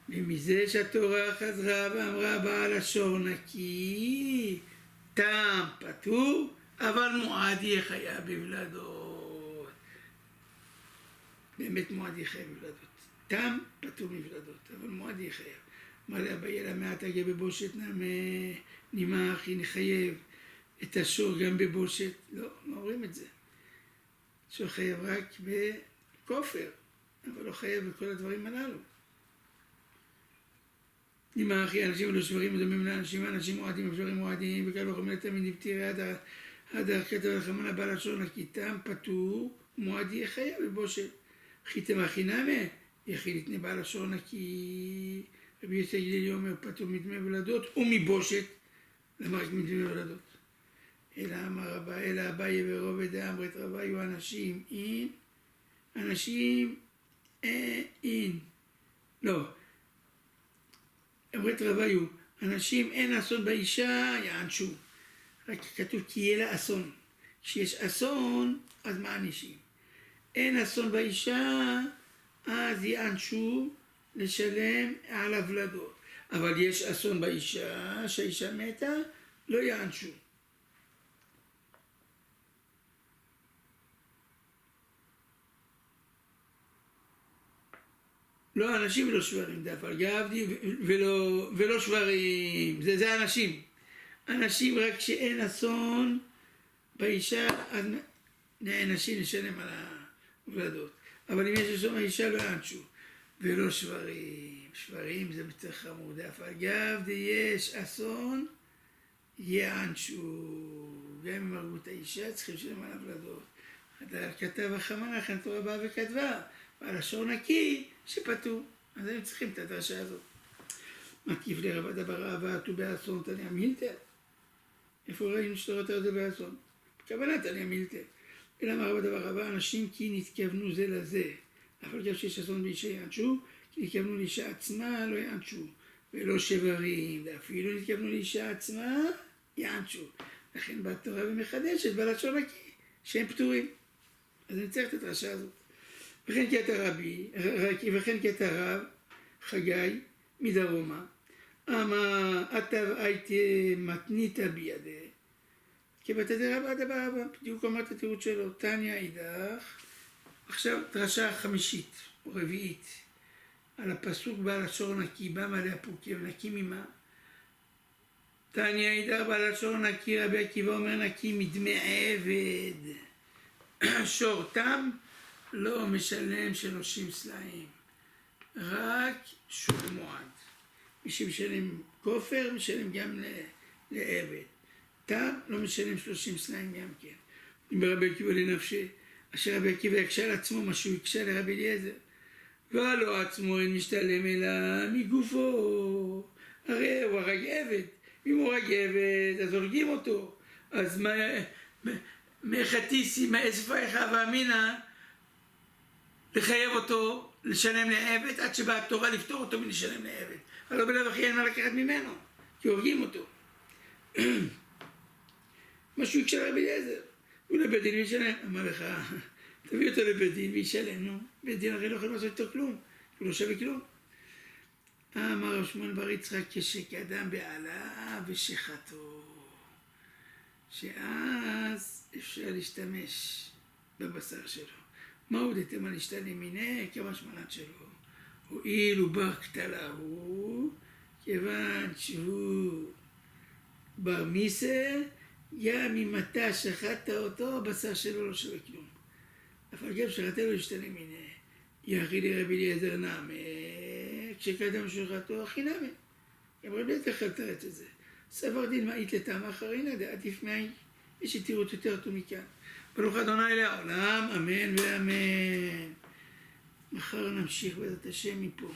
ומזה שהתורה חזרה ואמרה בעל השור נקי, טעם פטור, אבל מועד יהיה חייב בבלדות. באמת מועד יהיה חייב בבלדות. טעם פטור בבלדות, אבל מועד יהיה חייב. אמר לאביי אלא מעט הגה בבושת נמח, נחייב את השור גם בבושת. לא אומרים את זה. שור חייב רק בכופר, אבל לא חייב בכל הדברים הללו. דימה אחי, אנשים ולא שברים דומים לאנשים, אנשים מועדים ושברים מועדים, וקל וחומר לתלמידים פתירי עד הכתב ולחמנה בעל לשון הכיתם, פטור, מועד יהיה חייב בבושת. חיתם הכי נמה, יחיד יתנה בעל לשון הכי... רבי יוסי גלילי אומר פטור מדמי ולדות ומבושת, למה רק מדמי ולדות? אלא אמר רבה, אלא אביי ורובד דאמרת רבה, היו אנשים אין, אנשים אין, לא, אמרת רבה היו, אנשים אין אסון באישה, יענשו, רק כתוב כי יהיה לה אסון, כשיש אסון אז מענישים, אין אסון באישה אז יענשו לשלם על הוולדות, אבל יש אסון באישה, שהאישה מתה, לא יענשו. לא אנשים ולא שברים, דף על גבדי ולא שברים, זה אנשים. אנשים רק שאין אסון באישה, אז נענשים לשלם על הוולדות. אבל אם יש אסון באישה לא יענשו. ולא שברים, שברים זה יותר חמור, דף על גבדי יש אסון, יענשו. גם אם הרגו את האישה צריכים לשלם על הוולדות. כתב החמנה, לכן תורה באה וכתבה. והלשון נקי שפטור, אז הם צריכים את הדרשה הזאת. מקיף לרבד אבר אהבה, תו באסון תניא מילתא. איפה ראינו שתורת זה באסון? בכוונה תניא מילתא. אלא אמר רבד אבר אהבה, אנשים כי נתכוונו זה לזה. אף על גב שיש אסון באישה יענשו, כי נתכוונו לאישה עצמה לא יענשו. ולא שברים, ואפילו נתכוונו לאישה עצמה יענשו. לכן באה תורה ומחדשת בלשון נקי, שהם פטורים. אז אני צריך את הדרשה הזאת. וכן כי אתה רב, חגי, מדרומה, אמר, אתב הייתי מתניתא בידי, כי בתדר רבא דבא רבא, בדיוק אמר את התירוץ שלו, תניא אידך, עכשיו דרשה חמישית, או רביעית, על הפסוק בעל לשון נקי, בא מלא הפוקים, נקי ממה? תניא אידך בעל לשון נקי, רבי עקיבא אומר נקי מדמי עבד, שור תם, לא משלם 30 סלעים, רק שור מועד. מי שמשלם כופר, משלם גם לעבד. תם לא משלם 30 סלעים גם כן. אם רבי עקיבא לנפשי, אשר רבי עקיבא יקשה על עצמו מה שהוא יקשה לרבי אליעזר. ולא עצמו אין משתלם אלא מגופו. הרי הוא הרג עבד. אם הוא הרג עבד, אז הורגים אותו. אז מחתיסי, מאספייך ואמינא, לחייב אותו לשלם לעבד עד שבאה התורה לפתור אותו מלשלם לעבד. אבל לא בלב אחי אין מה לקחת ממנו, כי הורגים אותו. משהו יקשה לרבי אליעזר, הוא לבית דין וישלם. אמר לך, תביא אותו לבית דין וישלם, נו. בית דין הרי לא יכול לעשות איתו כלום, הוא לא שווה כלום. אמר רב שמואל בר יצחק, כשקדם בעלה ושחטו, שאז אפשר להשתמש בבשר שלו. מה הוא דתם על השתנה מיני? כמה שמנת שלו. הואיל הוא בר קטלה הוא, כיוון שהוא בר מיסה, גם אם אתה שחטת אותו, הבשר שלו לא שווה כלום. אבל גם שחטה לו השתנה מיני. יחי לרבי אליעזר נעמה, כשקדם שחטו, הכי נעמה. גם רבי אליעזר חלטרת את זה. סבר דין מאית לטעמה אחרינה, דעתיף מאי, יש שתראו יותר טוב מכאן. ברוך אדוני לעולם, אמן ואמן. מחר נמשיך בעזרת השם מפה.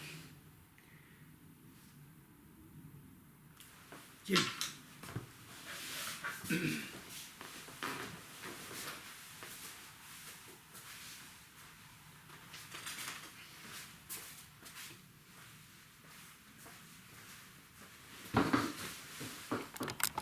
כן.